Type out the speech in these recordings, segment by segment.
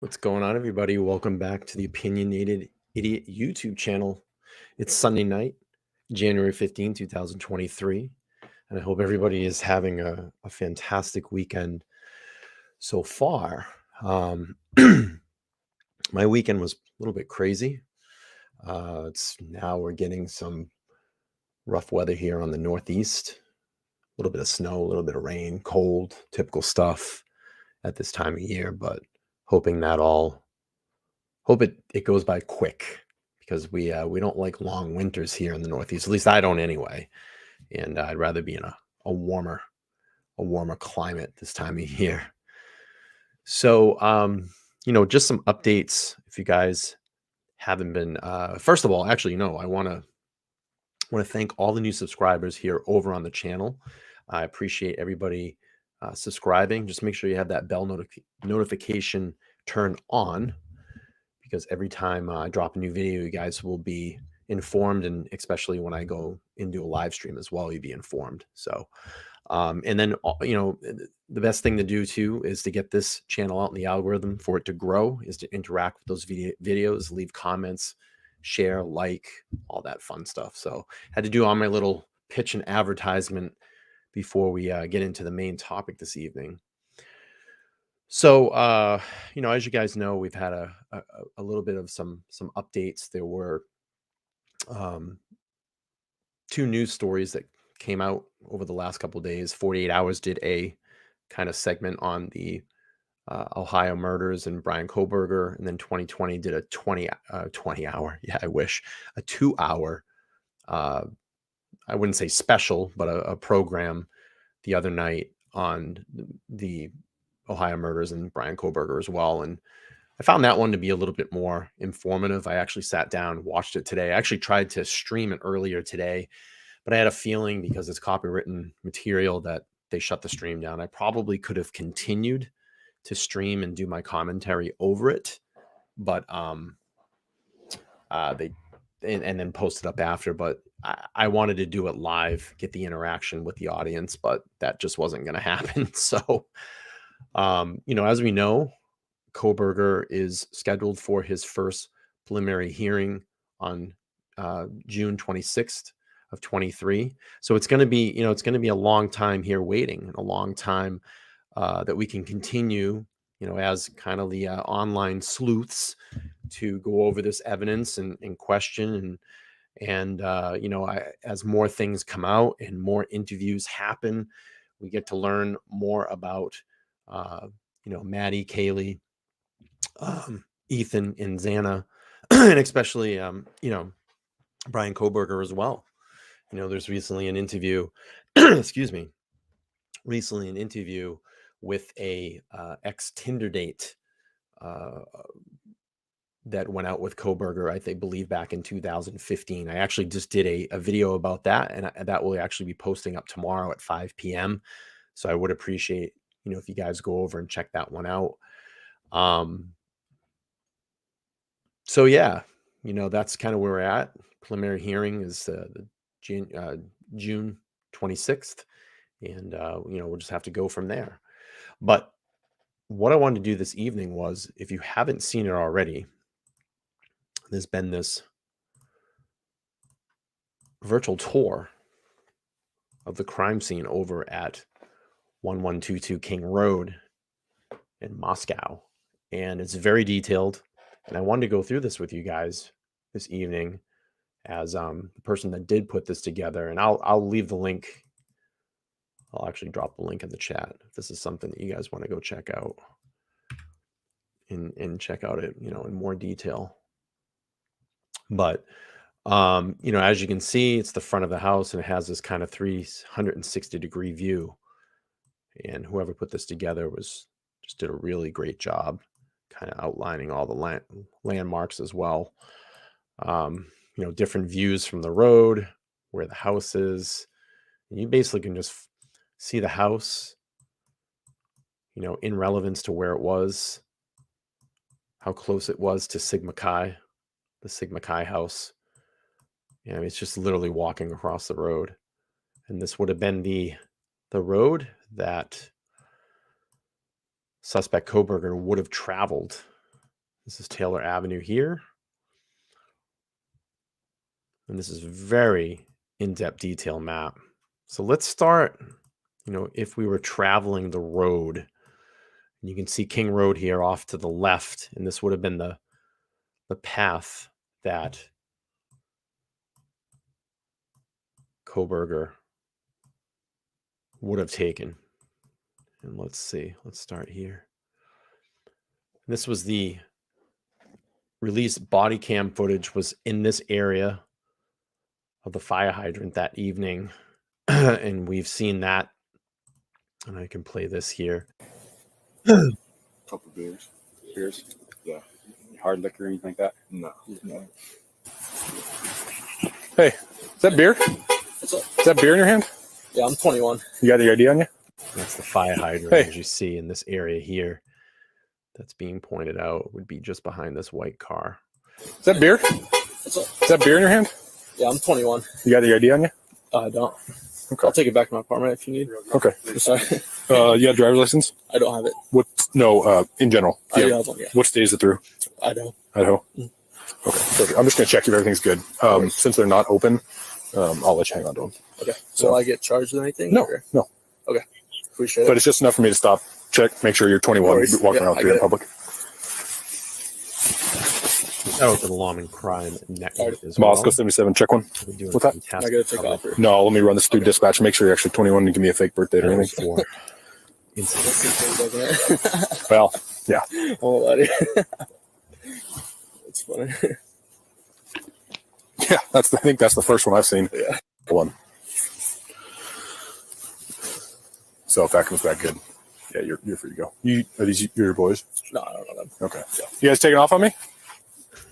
What's going on, everybody? Welcome back to the Opinionated Idiot YouTube channel. It's Sunday night, January 15, 2023, and I hope everybody is having a fantastic weekend so far. My weekend was a little bit crazy. It's now we're getting some rough weather here on the Northeast, a little bit of snow, a little bit of rain, cold, typical stuff at this time of year, but hoping that all hope it goes by quick because we don't like long winters here in the Northeast. At least I don't anyway. And I'd rather be in a warmer a warmer climate this time of year. So just some updates if you guys haven't been first of all, actually, no, I want to thank all the new subscribers here over on the channel. I appreciate everybody subscribing. Just make sure you have that bell notification turned on, because every time I drop a new video, you guys will be informed, and especially when I go into a live stream as well, you'll be informed. So, and then, the best thing to do too is to get this channel out in the algorithm for it to grow, is to interact with those videos, leave comments, share, like, all that fun stuff. So had to do all my little pitch and advertisement before we get into the main topic this evening. So, as you guys know, we've had a little bit of some updates. There were two news stories that came out over the last couple of days. 48 Hours did a kind of segment on the Ohio murders and Bryan Kohberger, and then 2020 did a 20 hour, yeah, I wish, a 2 hour, I wouldn't say special, but a program the other night on the Ohio murders and Bryan Kohberger as well. And I found that one to be a little bit more informative. I actually sat down, watched it today. I actually tried to stream it earlier today, but I had a feeling, because it's copywritten material, that they shut the stream down. I probably could have continued to stream and do my commentary over it, but they and then post it up after. But I wanted to do it live, get the interaction with the audience, but that just wasn't going to happen. So, as we know, Kohberger is scheduled for his first preliminary hearing on June 26th of 23. So it's going to be, it's going to be a long time here waiting, and a long time that we can continue, as kind of the online sleuths, to go over this evidence and question. And as more things come out and more interviews happen, we get to learn more about, Maddie, Kaylee, Ethan, and Xana, and especially, Bryan Kohberger as well. There's recently an interview, excuse me, with a ex Tinder date that went out with Kohberger, I believe back in 2015. I actually just did a video about that, and that will actually be posting up tomorrow at 5 p.m. So I would appreciate, if you guys go over and check that one out. So yeah, that's kind of where we're at. Preliminary hearing is the June 26th, and we'll just have to go from there. But what I wanted to do this evening was, if you haven't seen it already, there's been this virtual tour of the crime scene over at 1122 King Road in Moscow, and it's very detailed. And I wanted to go through this with you guys this evening, as the person that did put this together. And I'll leave the link. I'll actually drop the link in the chat if this is something that you guys want to go check out and check out it, in more detail. But as you can see, it's the front of the house, and it has this kind of 360-degree view. And whoever put this together just did a really great job, kind of outlining all the landmarks as well. Different views from the road, where the house is. And you basically can just see the house, in relevance to where it was, how close it was to Sigma Chi, the Sigma Chi house. It's just literally walking across the road. And this would have been the road that suspect Kohberger would have traveled This is Taylor Avenue here. And this is very in-depth detail map. So let's start, if we were traveling the road, and you can see King Road here off to the left, and this would have been the path that Kohberger would have taken. And let's see, let's start here. This was the released body cam footage was in this area of the fire hydrant that evening. And we've seen that. And I can play this here. Couple beers. Beers? Yeah. Hard liquor or anything like that? No. Hey, is that beer? What's up? Is that beer in your hand? Yeah, I'm 21. You got the ID on you? That's the fire hydrant, Hey. as you see in this area here. That's being pointed out would be just behind this white car. Is that beer? What's up? Is that beer in your hand? Yeah, I'm 21. You got the ID on you? I don't. Okay. I'll take it back to my apartment if you need. Okay. Sorry. You got a driver's license? I don't have it. What? No, in general. I do Yeah. have one, yeah. What state is it through? Idaho. Idaho? Mm. Okay, perfect. I'm just going to check if everything's good. Since they're not open, I'll let you hang on to them. Okay. So- Will I get charged with anything? No, or- no. Okay. Appreciate But it. it's just enough for me to stop, check, make sure you're 21, No worries. walking Yeah, around I free in get it. public. That was an alarming crime network as Moscow well. 77, check one. We're doing What's that? fantastic I got to take coverage off here. No, let me run this through dispatch. Make sure you're actually 21 and give me a fake birthday or anything. for incidents. Doesn't Well, yeah. it? Oh, buddy. It's funny. Yeah, I think that's the first one I've seen. Yeah. One. So if that comes back good, yeah, you're free to go. Are these your boys? No, I don't know them. Okay. You guys taking off on me?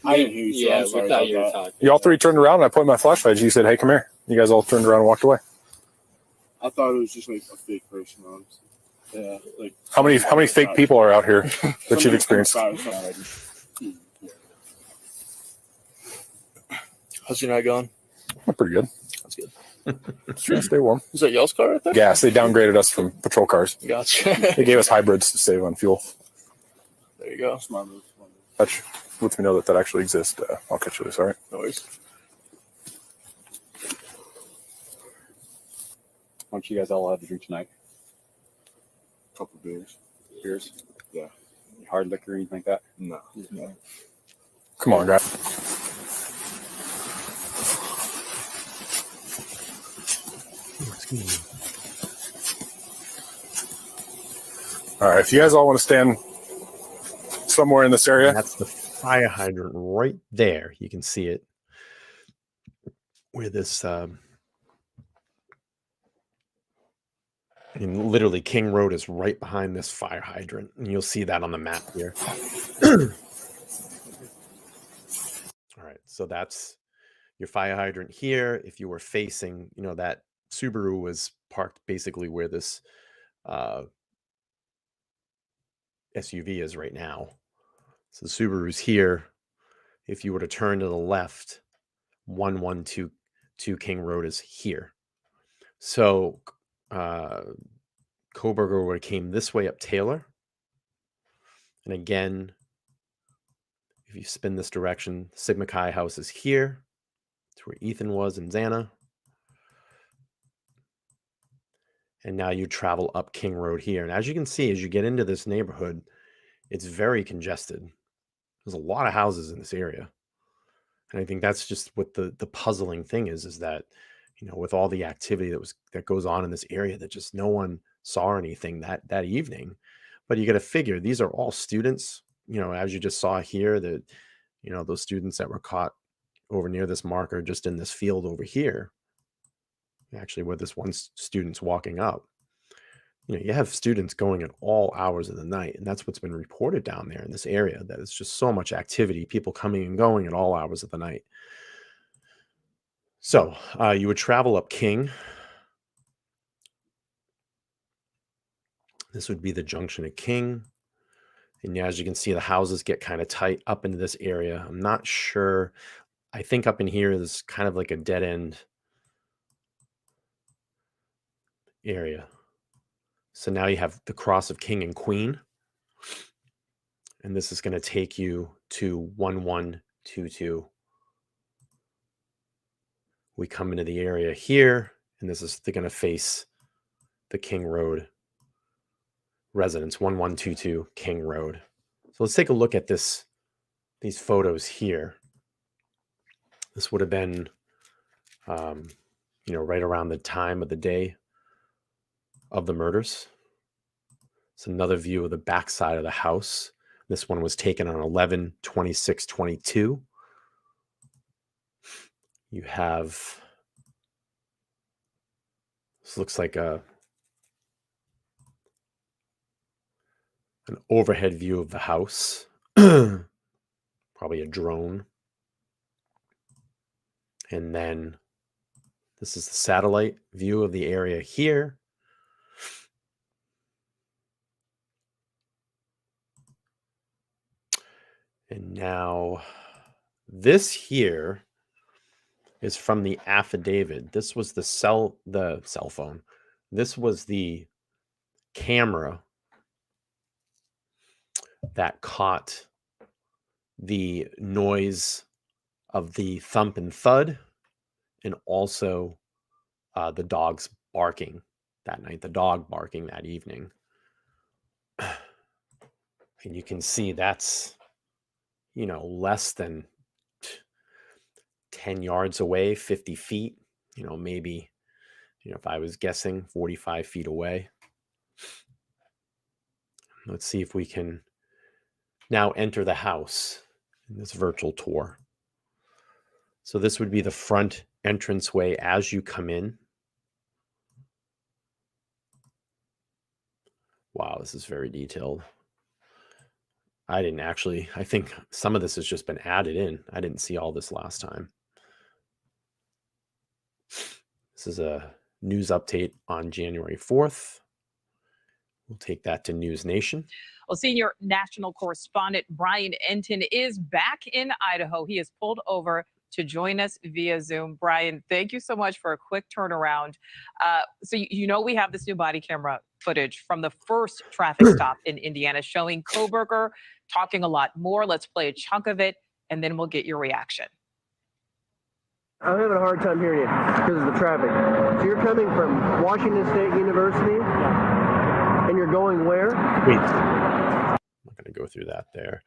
I didn't hear you. So Yeah, I'm we sorry thought about you were that. talking. You all three turned around and I pointed my flashlight at you. You said, "Hey, come here." You guys all turned around and walked away. I thought it was just like a fake person. Honestly. Yeah. Like How many fake people are out here that you've experienced? How's your night going? Pretty good. That's good. Just trying to stay warm. Is that y'all's car right there? Gas. They downgraded us from patrol cars. Gotcha. They gave us hybrids to save on fuel. There you go. Smart move. That lets me know that actually exists. I'll catch you this. All right. No worries. Aren't you guys all allowed to drink tonight? Couple beers. Beers? Yeah. Hard liquor or anything like that? No. Come on, guys. Excuse me. All right. If you guys all want to stand somewhere in this area. And that's the fire hydrant right there. You can see it where this and literally King Road is right behind this fire hydrant, and you'll see that on the map here. All right, so that's your fire hydrant here. If you were facing, that Subaru was parked basically where this SUV is right now. So the Subaru's here. If you were to turn to the left, 1122 King Road is here. So Kohberger would have came this way up Taylor. And again, if you spin this direction, Sigma Chi house is here. It's where Ethan was and Xana. And now you travel up King Road here. And as you can see, as you get into this neighborhood, it's very congested. There's a lot of houses in this area. And I think that's just what the puzzling thing is that, with all the activity that goes on in this area, that just no one saw anything that evening. But you got to figure these are all students, as you just saw here, that, those students that were caught over near this marker, just in this field over here, actually where this one student's walking up. You have students going at all hours of the night, and that's what's been reported down there in this area, that it's just so much activity, people coming and going at all hours of the night. So you would travel up King. This would be the junction at King. And as you can see, the houses get kind of tight up into this area. I'm not sure. I think up in here is kind of like a dead end area. So now you have the cross of King and Queen. And this is going to take you to 1122. We come into the area here, and they're going to face the King Road residence, 1122 King Road. So let's take a look at these photos here. This would have been, right around the time of the day of the murders. It's another view of the backside of the house. This one was taken on 11/26/22. You have, this looks like an overhead view of the house, probably a drone. And then this is the satellite view of the area here. And now this here is from the affidavit. This was the cell phone. This was the camera that caught the noise of the thump and thud, and also the dogs barking that night, the dog barking that evening. And you can see that's, less than 10 yards away, 50 feet, maybe, if I was guessing, 45 feet away. Let's see if we can now enter the house in this virtual tour. So this would be the front entranceway as you come in. Wow, this is very detailed. I think some of this has just been added in. I didn't see all this last time. This is a news update on January 4th. We'll take that to News Nation. Well, senior national correspondent Bryan Enton is back in Idaho. He is pulled over to join us via Zoom. Bryan, thank you so much for a quick turnaround. So we have this new body camera footage from the first traffic stop in Indiana showing Kohberger talking a lot more. Let's play a chunk of it, and then we'll get your reaction. I'm having a hard time hearing you because of the traffic. So you're coming from Washington State University, and you're going where? Wait, I'm not going to go through that there.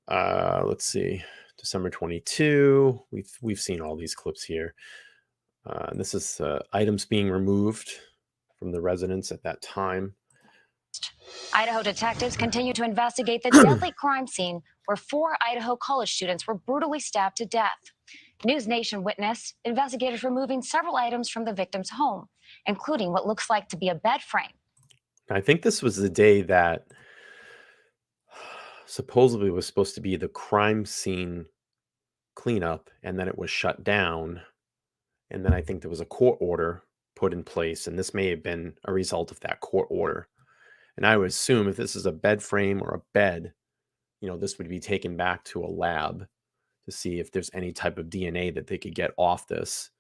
Let's see. December 22. We've seen all these clips here. This is items being removed from the residence at that time. Idaho detectives continue to investigate the deadly crime scene where 4 Idaho college students were brutally stabbed to death. News Nation witnessed investigators removing several items from the victim's home, including what looks like to be a bed frame. I think this was the day that supposedly was supposed to be the crime scene cleanup, and then it was shut down. And then I think there was a court order put in place, and this may have been a result of that court order. And I would assume if this is a bed frame or a bed, this would be taken back to a lab to see if there's any type of DNA that they could get off this,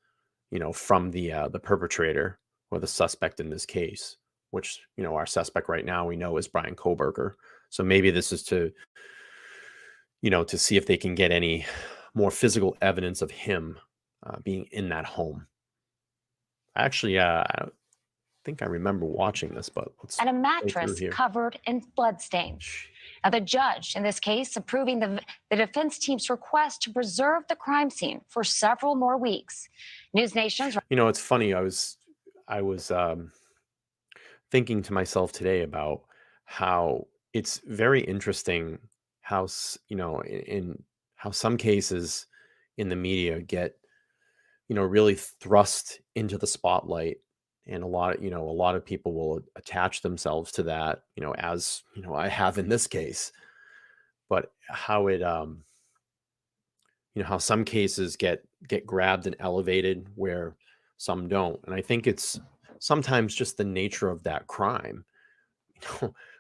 from the perpetrator or the suspect in this case, which, our suspect right now we know is Bryan Kohberger. So maybe this is to see if they can get any more physical evidence of him being in that home. Actually, I think I remember watching this, but let's and a mattress covered in bloodstains. Now, the judge in this case approving the defense team's request to preserve the crime scene for several more weeks. News Nation's. It's funny. I was thinking to myself today about how it's very interesting how in how some cases in the media get really thrust into the spotlight, and a lot of people will attach themselves to that, as I have in this case. But how it how some cases get grabbed and elevated where some don't. And I think it's sometimes just the nature of that crime.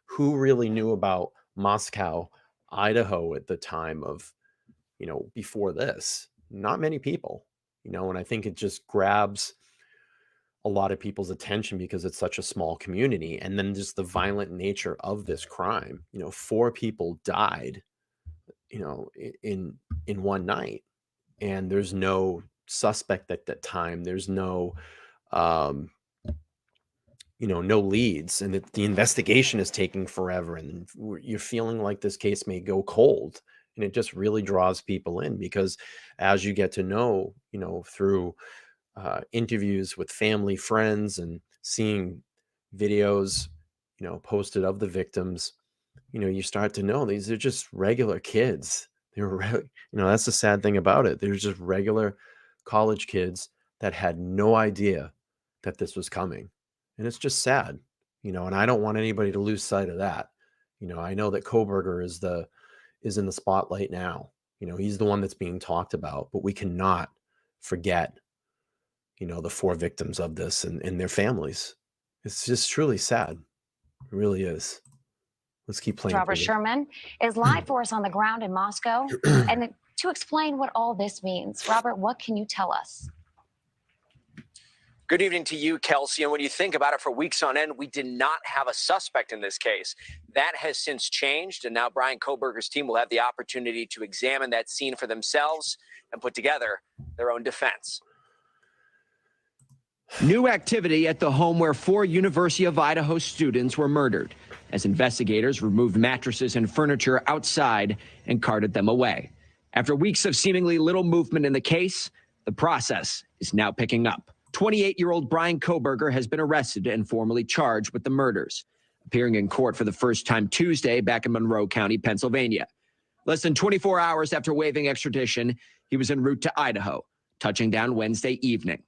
Who really knew about Moscow, Idaho at the time of, before this? Not many people, and I think it just grabs a lot of people's attention because it's such a small community. And then just the violent nature of this crime. 4 people died, in one night, and there's no suspect at that time. There's no, no leads, and the investigation is taking forever, and you're feeling like this case may go cold. And it just really draws people in, because as you get to know, through interviews with family, friends, and seeing videos, posted of the victims, you start to know these are just regular kids. That's the sad thing about it. They're just regular college kids that had no idea that this was coming. And it's just sad, and I don't want anybody to lose sight of that. I know that Kohberger is in the spotlight now. He's the one that's being talked about, but we cannot forget, the 4 victims of this and their families. It's just truly sad. It really is. Let's keep playing. Robert Sherman is live for us on the ground in Moscow. And to explain what all this means, Robert, what can you tell us? Good evening to you, Kelsey. And when you think about it, for weeks on end, we did not have a suspect in this case. That has since changed, and now Bryan Kohberger's team will have the opportunity to examine that scene for themselves and put together their own defense. New activity at the home where 4 University of Idaho students were murdered, as investigators removed mattresses and furniture outside and carted them away. After weeks of seemingly little movement in the case, the process is now picking up. 28-year-old Bryan Kohberger has been arrested and formally charged with the murders, appearing in court for the first time Tuesday back in Monroe County, Pennsylvania. Less than 24 hours after waiving extradition, he was en route to Idaho, touching down Wednesday evening.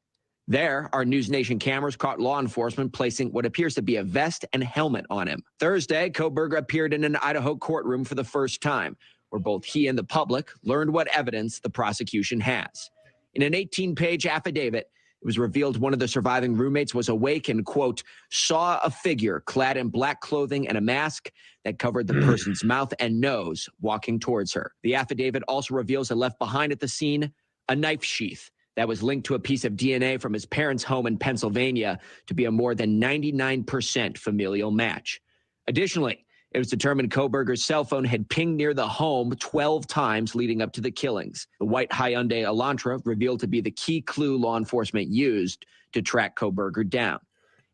There, our News Nation cameras caught law enforcement placing what appears to be a vest and helmet on him. Thursday, Kohberger appeared in an Idaho courtroom for the first time, where both he and the public learned what evidence the prosecution has. In an 18-page affidavit, it was revealed one of the surviving roommates was awake and, quote, saw a figure clad in black clothing and a mask that covered the person's mouth and nose walking towards her. The affidavit also reveals a left behind at the scene a knife sheath that was linked to a piece of DNA from his parents' home in Pennsylvania to be a more than 99% familial match. Additionally, it was determined Kohberger's cell phone had pinged near the home 12 times leading up to the killings. The white Hyundai Elantra revealed to be the key clue law enforcement used to track Kohberger down.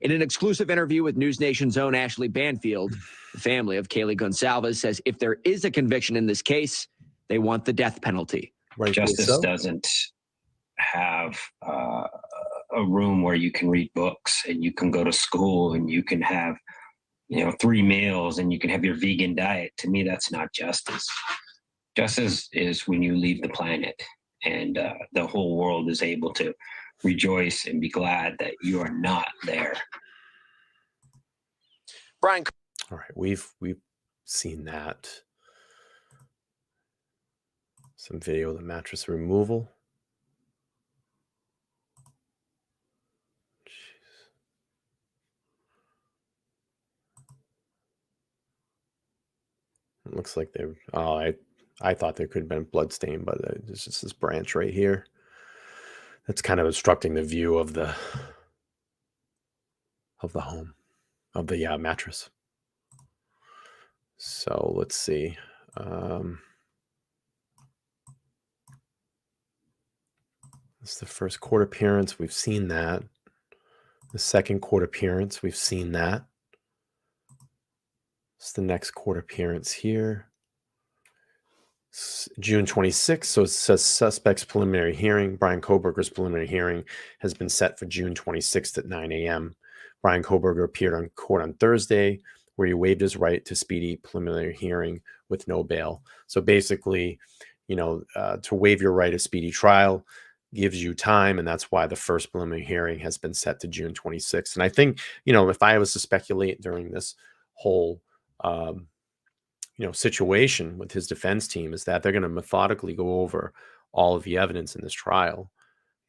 In an exclusive interview with News Nation's own Ashley Banfield, the family of Kaylee Gonsalves says if there is a conviction in this case, they want the death penalty. Justice doesn't have a room where you can read books and you can go to school and you can have 3 meals and you can have your vegan diet. To me, that's not justice. Justice is when you leave the planet and the whole world is able to rejoice and be glad that you are not there. Bryan. All right, we've seen that. Some video of the mattress removal. It looks like they're. Oh, I thought there could have been a blood stain, but there's just this branch right here that's kind of obstructing the view of the home, of the mattress. So let's see. It's the first court appearance. We've seen that. The second court appearance. We've seen that. It's the next court appearance here. It's June 26th. So it says suspect's preliminary hearing. Bryan Kohberger's preliminary hearing has been set for June 26th at 9 a.m. Bryan Kohberger appeared on court on Thursday, where he waived his right to speedy preliminary hearing with no bail. So basically, to waive your right of speedy trial gives you time, and that's why the first preliminary hearing has been set to June 26th. And I think, if I was to speculate during this whole situation with his defense team, is that they're going to methodically go over all of the evidence in this trial.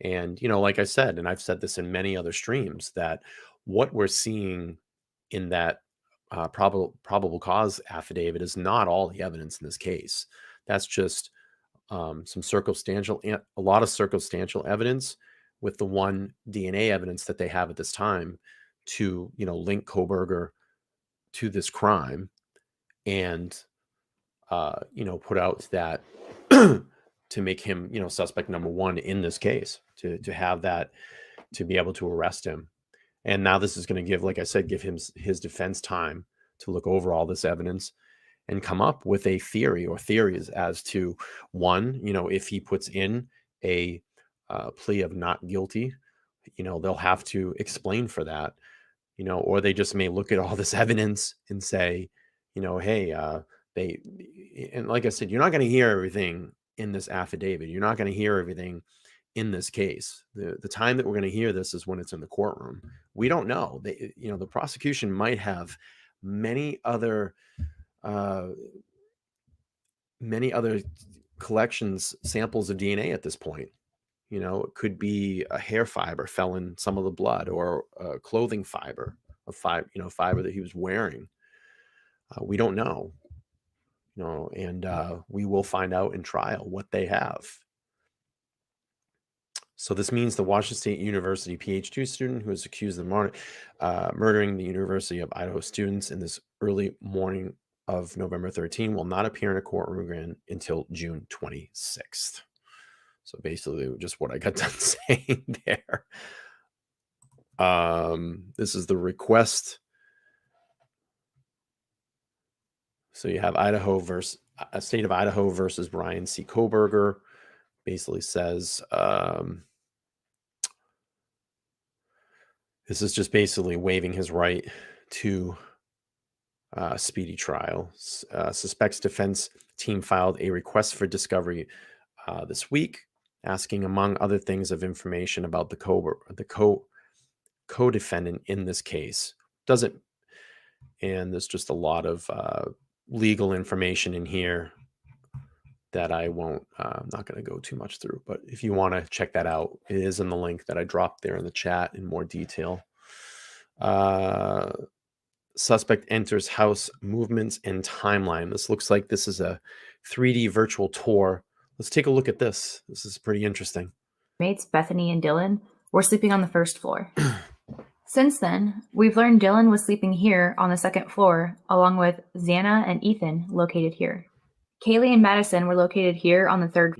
And, like I said, and I've said this in many other streams, that what we're seeing in that probable cause affidavit is not all the evidence in this case. That's just a lot of circumstantial evidence with the one DNA evidence that they have at this time to, link Kohberger to this crime and, put out that to make him, suspect number one in this case, to have that, to be able to arrest him. And now this is going to give, like I said, give him his defense time to look over all this evidence and come up with a theory or theories as to, one, if he puts in a plea of not guilty, they'll have to explain for that, or they just may look at all this evidence and say, hey, and like I said, you're not going to hear everything in this affidavit. You're not going to hear everything in this case. The time that we're going to hear this is when it's in the courtroom. We don't know. The prosecution might have many other samples of DNA at this point. It could be a hair fiber fell in some of the blood, or a clothing fiber, fiber that he was wearing. We don't know, and we will find out in trial what they have. So this means the Washington State University PhD student who is accused of murdering the University of Idaho students in this early morning of November 13 will not appear in a courtroom again until June 26th. So basically just what I got done saying there. This is the request. So you have State of Idaho versus Bryan C. Kohberger. Basically says this is just basically waiving his right to speedy trial. Suspects defense team filed a request for discovery this week, asking, among other things, of information about the co-defendant in this case. And there's just a lot of legal information in here that I won't, I'm not going to go too much through, but if you want to check that out, it is in the link that I dropped there in the chat in more detail. Suspect enters house, movements and timeline. This looks like this is a 3D virtual tour. Let's take a look at this. This is pretty interesting. Mates Bethany and Dylan were sleeping on the first floor. Since then, we've learned Dylan was sleeping here on the second floor, along with Xana and Ethan located here. Kaylee and Madison were located here on the third.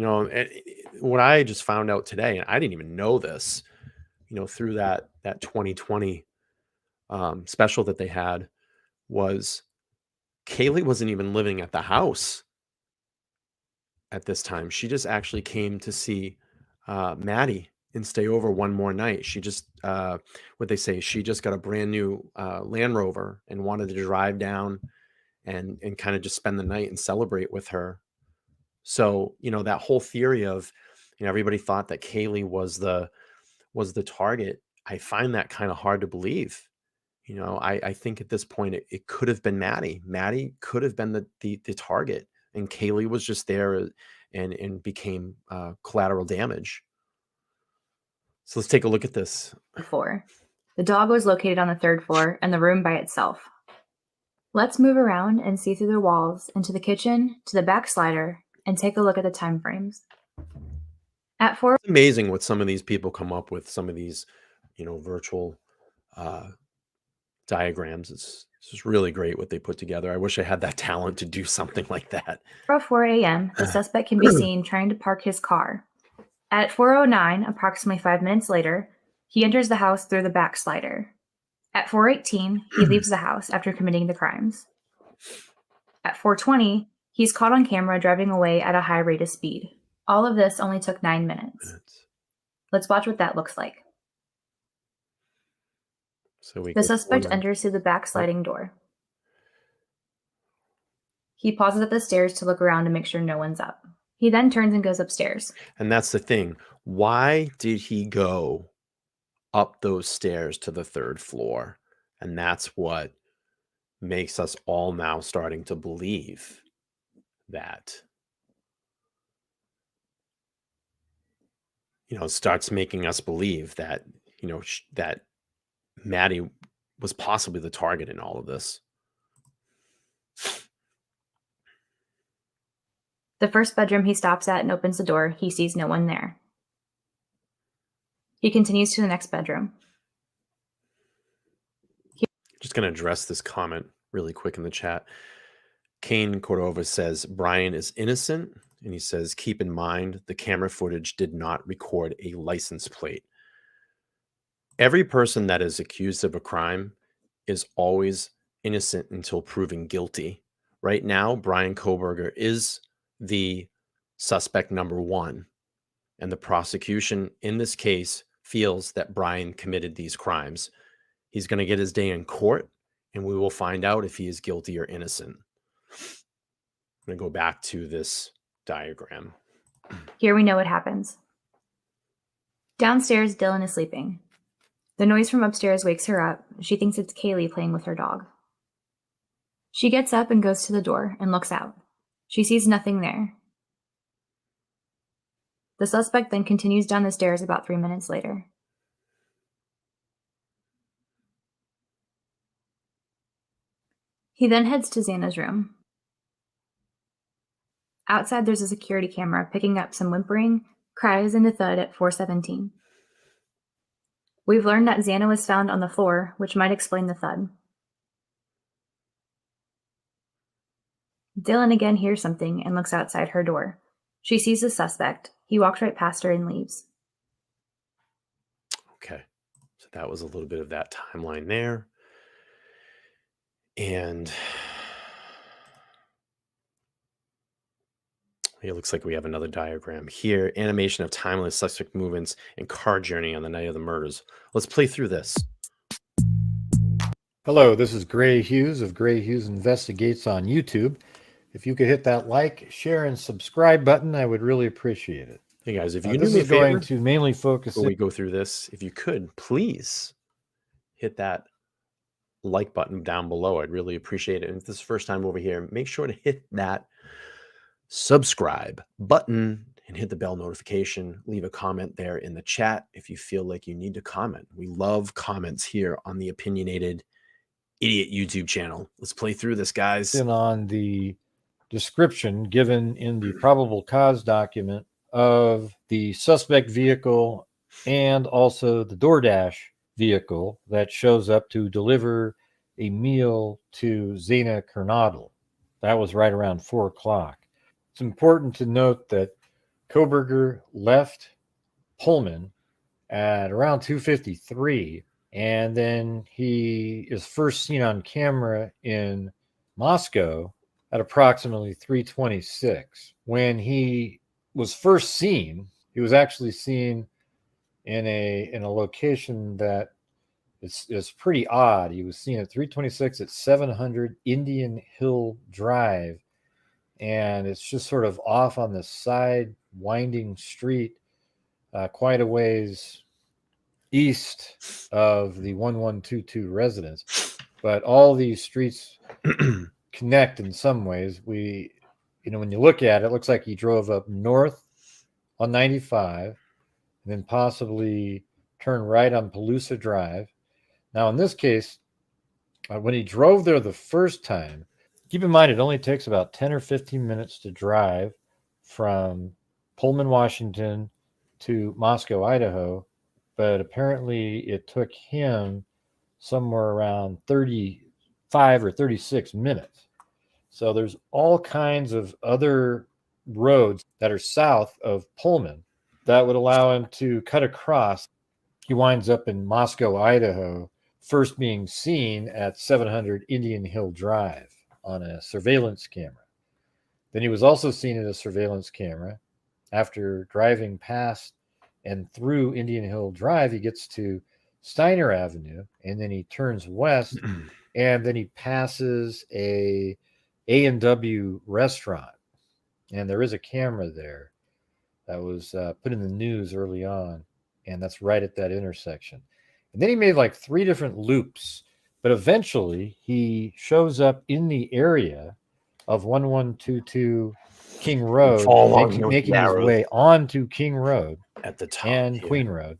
What I just found out today, and I didn't even know this, through that 2020 special that they had, was Kaylee wasn't even living at the house at this time. She just actually came to see Maddie and stay over one more night. She just, what they say, she just got a brand new Land Rover and wanted to drive down and kind of just spend the night and celebrate with her. So, that whole theory of, everybody thought that Kaylee was the target. I find that kind of hard to believe. I think at this point it could have been Maddie. Maddie could have been the target, and Kaylee was just there and became collateral damage. So let's take a look at this. Floor. The dog was located on the third floor and the room by itself. Let's move around and see through the walls into the kitchen, to the back slider, and take a look at the time frames. At 4. It's amazing what some of these people come up with, some of these, virtual diagrams. It's just really great what they put together. I wish I had that talent to do something like that. At 4 a.m., the suspect can be seen trying to park his car. At 4:09, approximately 5 minutes later, he enters the house through the back slider. At 4:18, he leaves the house after committing the crimes. At 4:20, he's caught on camera driving away at a high rate of speed. All of this only took 9 minutes. Let's watch what that looks like. So the suspect enters through the back sliding door. He pauses at the stairs to look around to make sure no one's up. He then turns and goes upstairs. And that's the thing. Why did he go up those stairs to the third floor? And that's what makes us all now starting to believe that, starts making us believe that, that Maddie was possibly the target in all of this. The first bedroom he stops at and opens the door, he sees no one there. He continues to the next bedroom. Just going to address this comment really quick in the chat. Kane Cordova says Bryan is innocent, and he says, keep in mind the camera footage did not record a license plate. Every person that is accused of a crime is always innocent until proven guilty. Right now, Bryan Kohberger is the suspect number one, and the prosecution in this case feels that Bryan committed these crimes. He's going to get his day in court, and we will find out if he is guilty or innocent. I'm going to go back to this diagram. Here we know what happens. Downstairs, Dylan is sleeping. The noise from upstairs wakes her up. She thinks it's Kaylee playing with her dog. She gets up and goes to the door and looks out. She sees nothing there. The suspect then continues down the stairs about 3 minutes later. He then heads to Xana's room. Outside, there's a security camera picking up some whimpering, cries, and a thud at 4:17. We've learned that Xana was found on the floor, which might explain the thud. Dylan again hears something and looks outside her door. She sees the suspect. He walks right past her and leaves. Okay, so that was a little bit of that timeline there. And it looks like we have another diagram here. Animation of timeless suspect movements and car journey on the night of the murders. Let's play through this. Hello, this is Gray Hughes of Gray Hughes Investigates on YouTube. If you could hit that like, share, and subscribe button, I would really appreciate it. Hey guys, if you this do me a is going favor, to mainly focus before we go through this, if you could please hit that like button down below. I'd really appreciate it. And if this is the first time over here, make sure to hit that subscribe button and hit the bell notification. Leave a comment there in the chat if you feel like you need to comment. We love comments here on the Opinionated Idiot YouTube channel. Let's play through this, guys. in on the description given in the probable cause document of the suspect vehicle and also the DoorDash vehicle that shows up to deliver a meal to Xana Kernodle. That was right around 4 o'clock. It's important to note that Kohberger left Pullman at around 2:53, and then he is first seen on camera in Moscow at approximately 3:26. When he was first seen, he was actually seen in a location that is pretty odd. He was seen at 3:26 at 700 Indian Hill Drive, and it's just sort of off on the side winding street, quite a ways east of the 1122 residence. But all these streets connect in some ways. When you look at it, it looks like he drove up north on 95 and then possibly turned right on Palusa Drive. Now, in this case, when he drove there the first time, keep in mind it only takes about 10 or 15 minutes to drive from Pullman, Washington to Moscow, Idaho, but apparently it took him somewhere around 35 or 36 minutes. So there's all kinds of other roads that are south of Pullman that would allow him to cut across. He winds up in Moscow, Idaho, first being seen at 700 Indian Hill Drive on a surveillance camera. Then he was also seen in a surveillance camera after driving past and through Indian Hill Drive. He gets to Steiner Avenue, and then he turns west, and then he passes a A&W restaurant. And there is a camera there that was put in the news early on, and that's right at that intersection. And then he made like 3 different loops, but eventually he shows up in the area of 1122 King Road, making his way onto King Road at the top and here. Queen Road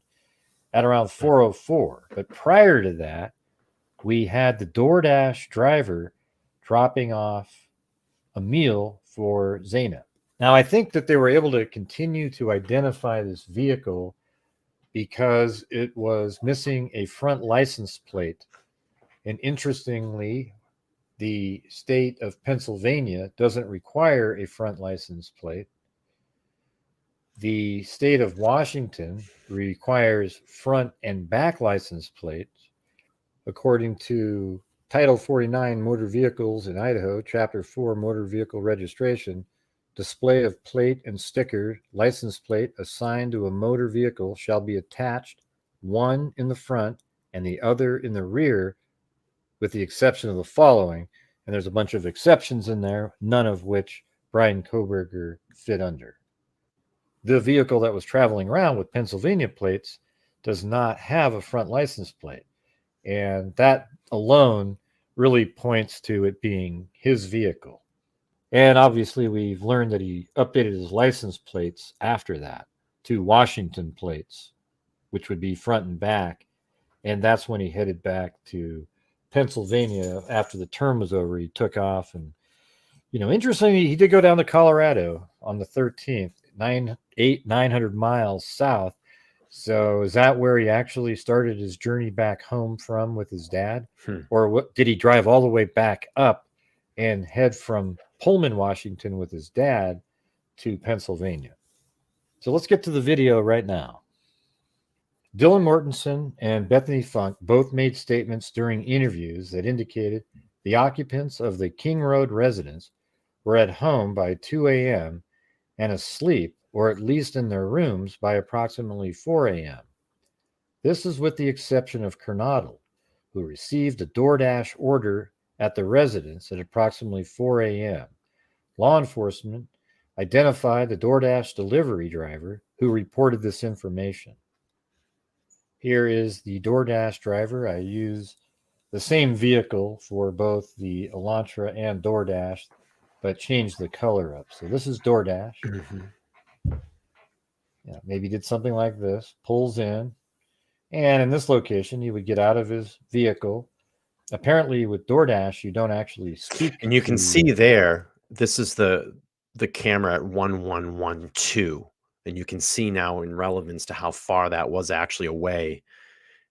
at around 4:04. But prior to that, we had the DoorDash driver dropping off a meal for Xana. Now, I think that they were able to continue to identify this vehicle because it was missing a front license plate. And interestingly, the state of Pennsylvania doesn't require a front license plate. The state of Washington requires front and back license plates. According to Title 49 Motor Vehicles in Idaho, Chapter 4 Motor Vehicle Registration, display of plate and sticker, license plate assigned to a motor vehicle shall be attached, one in the front and the other in the rear, with the exception of the following. And there's a bunch of exceptions in there, none of which Bryan Kohberger fit under. The vehicle that was traveling around with Pennsylvania plates does not have a front license plate. And that alone really points to it being his vehicle. And obviously, we've learned that he updated his license plates after that to Washington plates, which would be front and back. And that's when he headed back to Pennsylvania after the term was over. He took off. And, interestingly, he did go down to Colorado on the 13th, 900 miles south. So is that where he actually started his journey back home from with his dad? Or did he drive all the way back up and head from Pullman, Washington with his dad to Pennsylvania? So let's get to the video right now. Dylan Mortensen and Bethany Funk both made statements during interviews that indicated the occupants of the King Road residence were at home by 2 a.m. and asleep, or at least in their rooms, by approximately 4 a.m. This is with the exception of Kernodle, who received a DoorDash order at the residence at approximately 4 a.m. Law enforcement identified the DoorDash delivery driver who reported this information. Here is the DoorDash driver. I use the same vehicle for both the Elantra and DoorDash, but changed the color up. So this is DoorDash. Yeah, maybe did something like this, pulls in, and in this location, he would get out of his vehicle. Apparently, with DoorDash, you don't actually speak. And you can see there, this is the camera at 1112. And you can see now in relevance to how far that was actually away.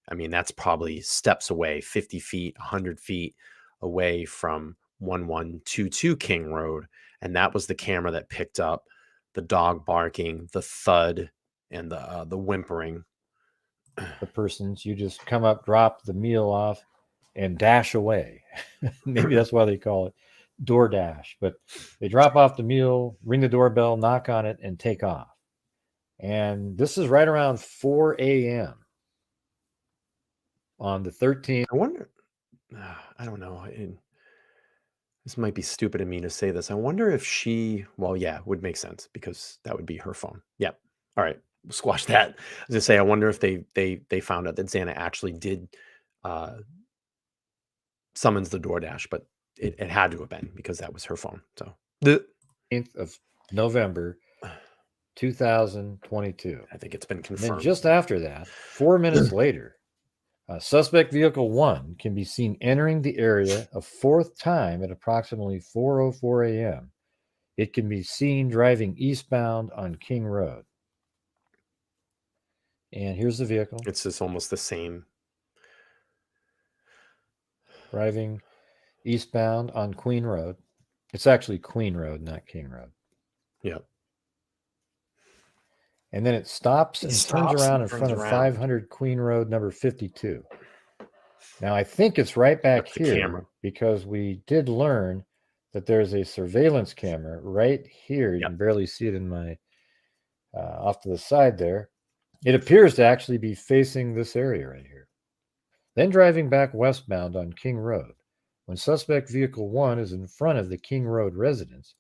I mean, that's probably steps away, 50 feet, 100 feet away from 1122 King Road. And that was the camera that picked up the dog barking, the thud, and the whimpering. The persons, you just come up, drop the meal off, and dash away. Maybe that's why they call it DoorDash. But they drop off the meal, ring the doorbell, knock on it, and take off. And this is right around 4 a.m. on the 13th. I wonder, I don't know. This might be stupid of me to say this. I wonder if it would make sense because that would be her phone. Yep. All right. We'll squash that. I was going to say, I wonder if they found out that Xana actually did summons the DoorDash, but it had to have been because that was her phone. So the 8th of November, 2022. I think it's been And confirmed. then just after that, 4 minutes later, suspect vehicle 1 can be seen entering the area a fourth time at approximately 4:04 a.m. It can be seen driving eastbound on King Road. And here's the vehicle. It's just almost the same. Driving eastbound on Queen Road. It's actually Queen Road, not King Road. Yep. And then it stops and turns around in front of around. 500 Queen Road, number 52. Now, I think it's right back That's the here camera. because we did learn that there's a surveillance camera right here. You Yep. can barely see it in my off to the side there. It appears to actually be facing this area right here. Then driving back westbound on King Road. When suspect vehicle 1 is in front of the King Road residence,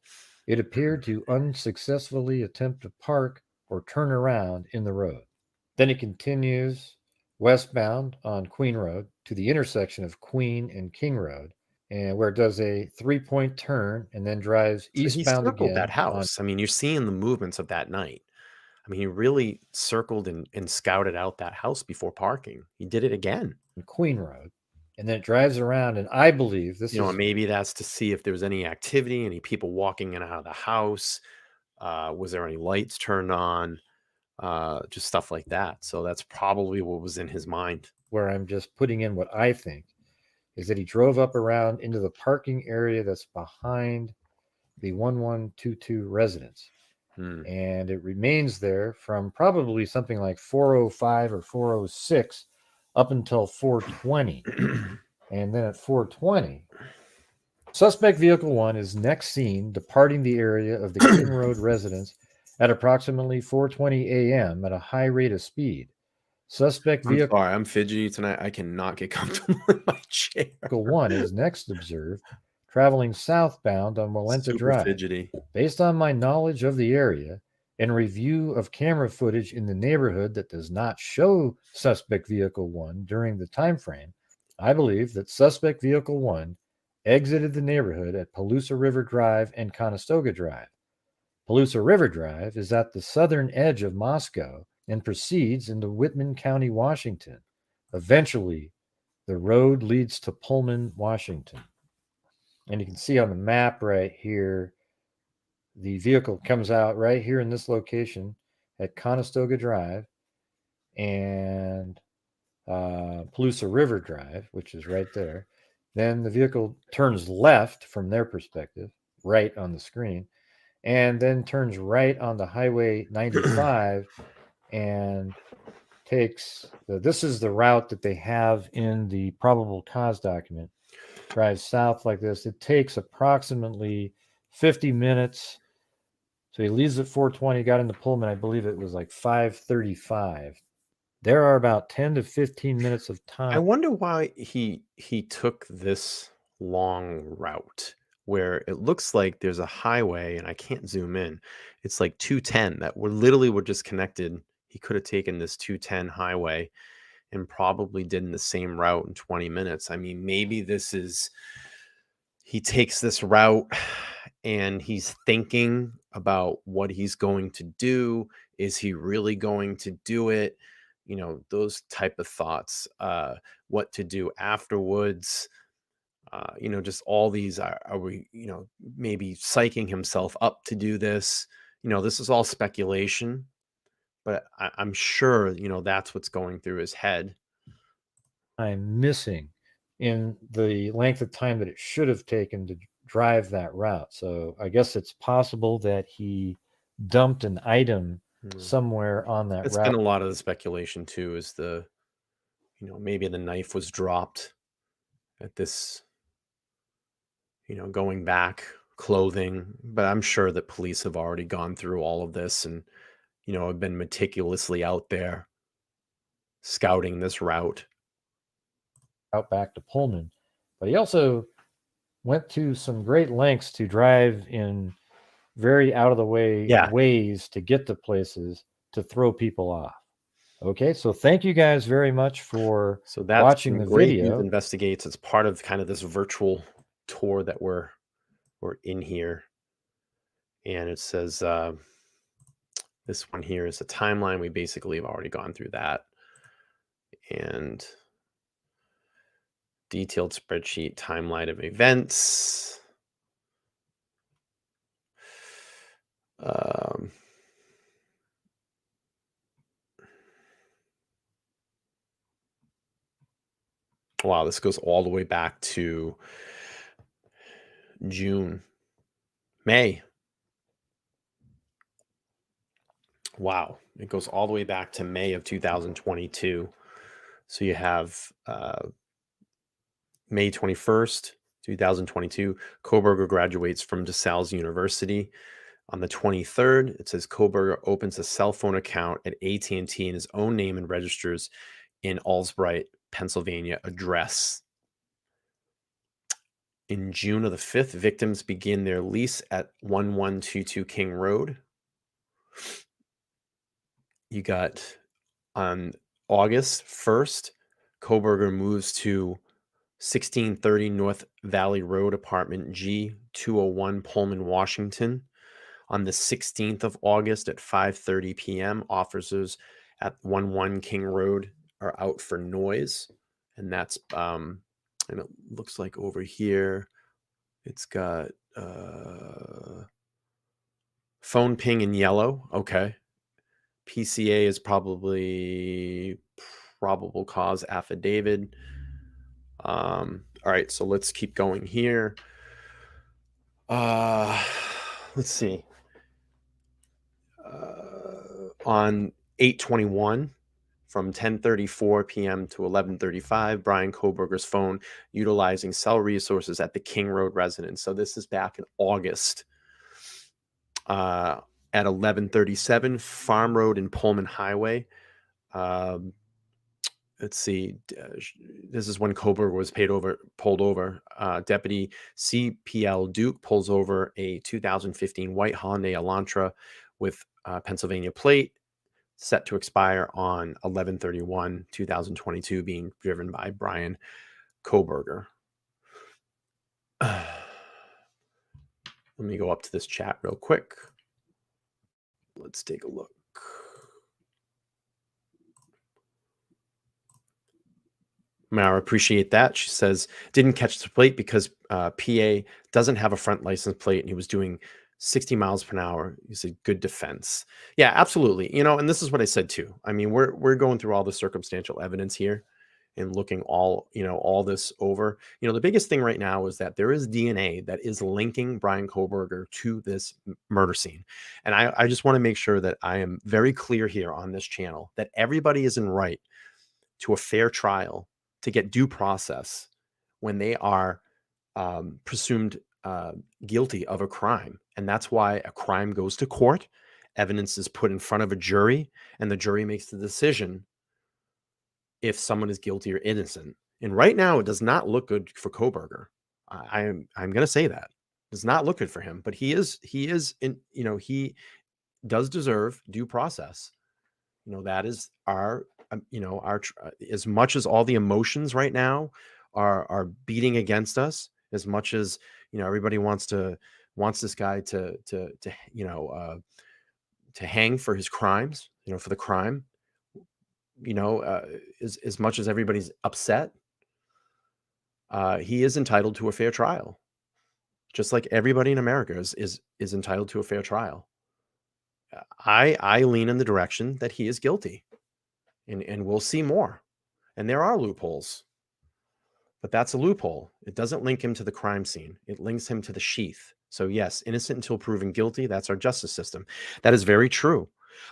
it appeared to unsuccessfully attempt to park or turn around in the road. Then it continues westbound on Queen Road to the intersection of Queen and King Road, and where it does a 3-point turn and then drives So he eastbound circled again that house. I mean, you're seeing the movements of that night. I mean, he really circled and scouted out that house before parking. He did it again. on Queen Road, and then it drives around. And I believe this is Maybe that's to see if there was any activity, any people walking in and out of the house. Was there any lights turned on? just stuff like that. So that's probably what was in his mind. Where I'm just putting in what I think is that he drove up around into the parking area that's behind the 1122 residence. And it remains there from probably something like 4:05 or 4:06 up until 4:20. And then at 4:20, suspect vehicle 1 is next seen departing the area of the King Road residence at approximately 4:20 a.m. at a high rate of speed. Suspect vehicle. I'm sorry, I'm fidgety tonight. I cannot get comfortable in my chair. Vehicle 1 is next observed traveling southbound on Walenta Super Drive. fidgety. Based on my knowledge of the area and review of camera footage in the neighborhood that does not show suspect vehicle 1 during the time frame, I believe that suspect vehicle 1 exited the neighborhood at Palusa River Drive and Conestoga Drive. Palusa River Drive is at the southern edge of Moscow and proceeds into Whitman County, Washington. Eventually, the road leads to Pullman, Washington. And you can see on the map right here, the vehicle comes out right here in this location at Conestoga Drive and Palusa River Drive, which is right there. Then the vehicle turns left from their perspective, right on the screen, and then turns right onto Highway 95 and takes, this is the route that they have in the probable cause document. Drives south like this. It takes approximately 50 minutes. So he leaves at 4:20, got into Pullman. I believe it was like 5:35. There are about 10 to 15 minutes of time. I wonder why he took this long route where it looks like there's a highway, and I can't zoom in. It's like 210 that were just connected. He could have taken this 210 highway and probably did in the same route in 20 minutes. I mean, maybe he takes this route and he's thinking about what he's going to do. Is he really going to do it? You know, those type of thoughts, what to do afterwards. You know, just all these, are we, you know, maybe psyching himself up to do this? You know, this is all speculation, but I'm sure, you know, that's what's going through his head. I'm missing in the length of time that it should have taken to drive that route. So I guess it's possible that he dumped an item somewhere on that It's route. been a lot of the speculation too, is you know, maybe the knife was dropped at this, you know, going back, clothing, but I'm sure that police have already gone through all of this and, you know, have been meticulously out there scouting this route. Out back to Pullman. But he also went to some great lengths to drive in very out of the way ways to get to places to throw people off. Okay, so thank you guys very much for watching the video. Investigates. It's part of kind of this virtual tour that we're in here. And it says this one here is a timeline. We basically have already gone through that. And detailed spreadsheet timeline of events. Wow, this goes all the way back to May. Wow, it goes all the way back to May of 2022. So you have May 21st, 2022, Kohberger graduates from DeSales University. On the 23rd, it says Kohberger opens a cell phone account at AT&T in his own name and registers in Alsbright, Pennsylvania address. In June of the 5th, victims begin their lease at 1122 King Road. You got on August 1st, Kohberger moves to 1630 North Valley Road, apartment G, 201 Pullman, Washington. On the 16th of August at 5:30 p.m., officers at 11 King Road are out for noise. And that's, and it looks like over here, it's got phone ping in yellow. Okay. PCA is probably probable cause affidavit. All right, so let's keep going here. Let's see. On 8/21, from 10:34 p.m. to 11:35, Bryan Kohberger's phone utilizing cell resources at the King Road residence. So this is back in August. At 11:37, Farm Road and Pullman Highway. Let's see. This is when Kohberger was pulled over. Deputy CPL Duke pulls over a 2015 white Hyundai Elantra with Pennsylvania plate, set to expire on 11/31/2022, being driven by Bryan Kohberger. Let me go up to this chat real quick. Let's take a look. Mara, appreciate that. She says, didn't catch the plate because PA doesn't have a front license plate and he was doing 60 miles per hour. You said good defense. Yeah, absolutely. And this is what I said too. I mean, we're going through all the circumstantial evidence here and looking all this over. The biggest thing right now is that there is DNA that is linking Bryan Kohberger to this murder scene. And I just want to make sure that I am very clear here on this channel that everybody is in right to a fair trial, to get due process when they are presumed guilty of a crime. And that's why a crime goes to court, evidence is put in front of a jury, and the jury makes the decision if someone is guilty or innocent. And right now, it does not look good for Kohberger. I'm going to say that. It does not look good for him, but he does deserve due process. That is our as much as all the emotions right now are beating against us, as much as everybody wants this guy to hang for his crimes, for the crime, as much as everybody's upset, he is entitled to a fair trial, just like everybody in America is entitled to a fair trial. I lean in the direction that he is guilty. And we'll see more. And there are loopholes. But that's a loophole. It doesn't link him to the crime scene. It links him to the sheath. So yes, innocent until proven guilty. That's our justice system. That is very true.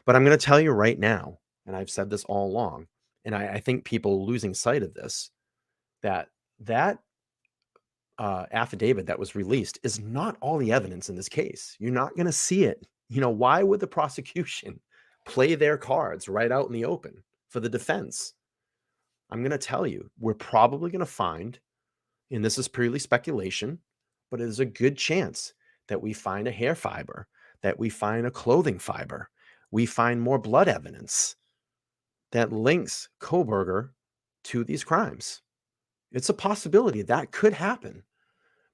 But I'm going to tell you right now, and I've said this all along, and I think people losing sight of this, that affidavit that was released is not all the evidence in this case. You're not going to see it. Why would the prosecution play their cards right out in the open for the defense? I'm going to tell you, we're probably going to find, and this is purely speculation, but it is a good chance that we find a hair fiber, that we find a clothing fiber, we find more blood evidence that links Kohberger to these crimes. It's a possibility that could happen,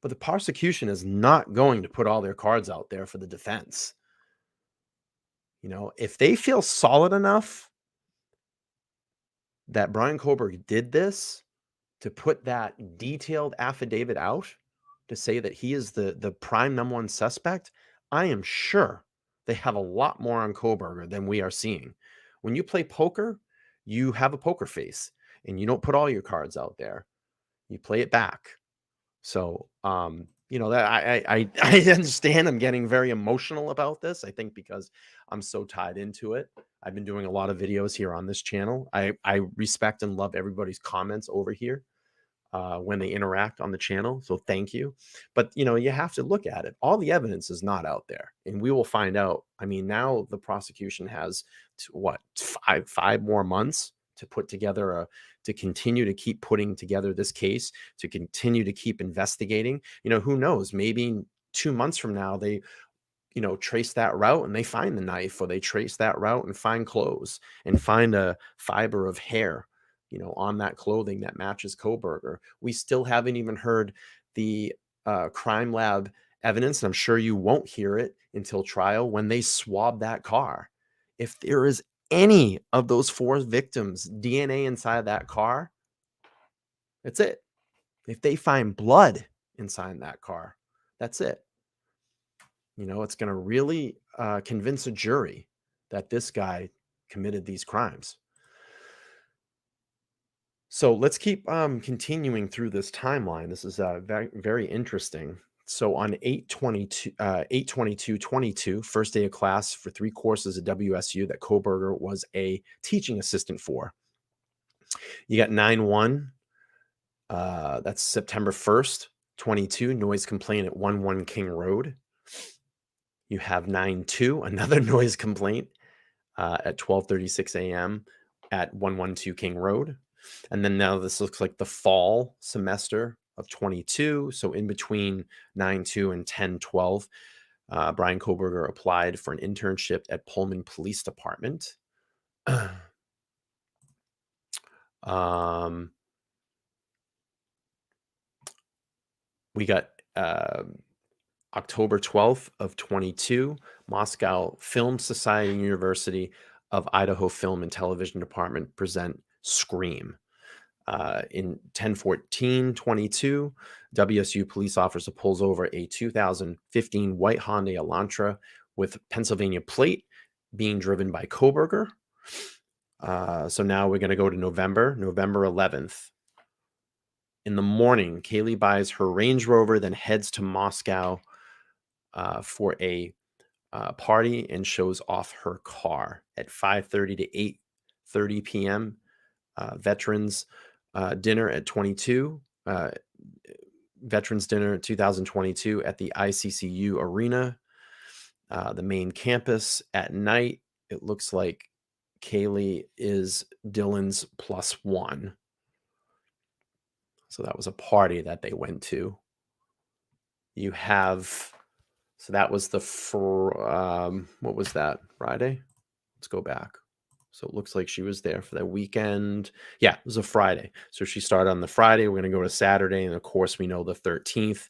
but the prosecution is not going to put all their cards out there for the defense. If they feel solid enough that Bryan Kohberger did this, to put that detailed affidavit out to say that he is the prime number one suspect, I am sure they have a lot more on Kohberger than we are seeing. When you play poker, you have a poker face and you don't put all your cards out there. You play it back. So, that I understand I'm getting very emotional about this. I think because I'm so tied into it. I've been doing a lot of videos here on this channel. I respect and love everybody's comments over here when they interact on the channel. So thank you. But, you have to look at it. All the evidence is not out there, and we will find out. I mean, now the prosecution has five more months to put together to continue to keep putting together this case, to continue to keep investigating. Who knows? Maybe 2 months from now, they, trace that route and they find the knife, or they trace that route and find clothes and find a fiber of hair, on that clothing that matches Kohberger. We still haven't even heard the crime lab evidence, and I'm sure you won't hear it until trial when they swab that car. If there is any of those 4 victims' DNA inside that car, that's it. If they find blood inside that car, that's it. It's going to really convince a jury that this guy committed these crimes. So let's keep continuing through this timeline. This is very, very interesting. So on 8/22/22, first day of class for 3 courses at WSU that Kohberger was a teaching assistant for. You got 9/1, that's September 1st, 22, noise complaint at 11 King Road. You have 9/2, another noise complaint at 12:36 a.m. at 112 King Road. And then now this looks like the fall semester of 22. So in between 9/2 and 10/12, Bryan Kohberger applied for an internship at Pullman Police Department. We got October 12th of 22, Moscow Film Society University of Idaho Film and Television Department present Scream. In 10/14/22, WSU police officer pulls over a 2015 white Hyundai Elantra with Pennsylvania plate being driven by Kohberger. So now we're going to go to November 11th. In the morning, Kaylee buys her Range Rover, then heads to Moscow for a party and shows off her car at 5:30 to 8:30 p.m. Veterans dinner at 22. Veterans dinner 2022 at the ICCU Arena, the main campus at night. It looks like Kaylee is Dylan's +1. So that was a party that they went to. You have, so that was the, what was that, Friday? Let's go back. So it looks like she was there for that weekend. Yeah, it was a Friday. So she started on the Friday. We're going to go to Saturday. And of course, we know the 13th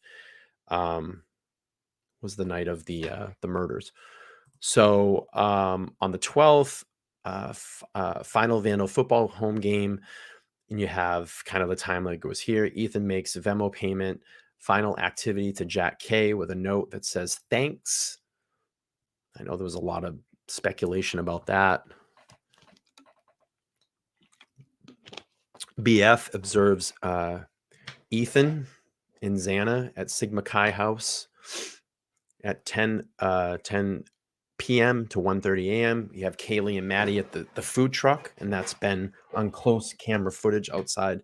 was the night of the murders. So on the 12th, final Vandal football home game. And you have kind of the timeline goes here. Ethan makes a Venmo payment, final activity to Jack K with a note that says, thanks. I know there was a lot of speculation about that. BF observes Ethan and Xana at Sigma Chi House at 10 p.m. to 1:30 a.m. You have Kaylee and Maddie at the food truck, and that's been on close camera footage outside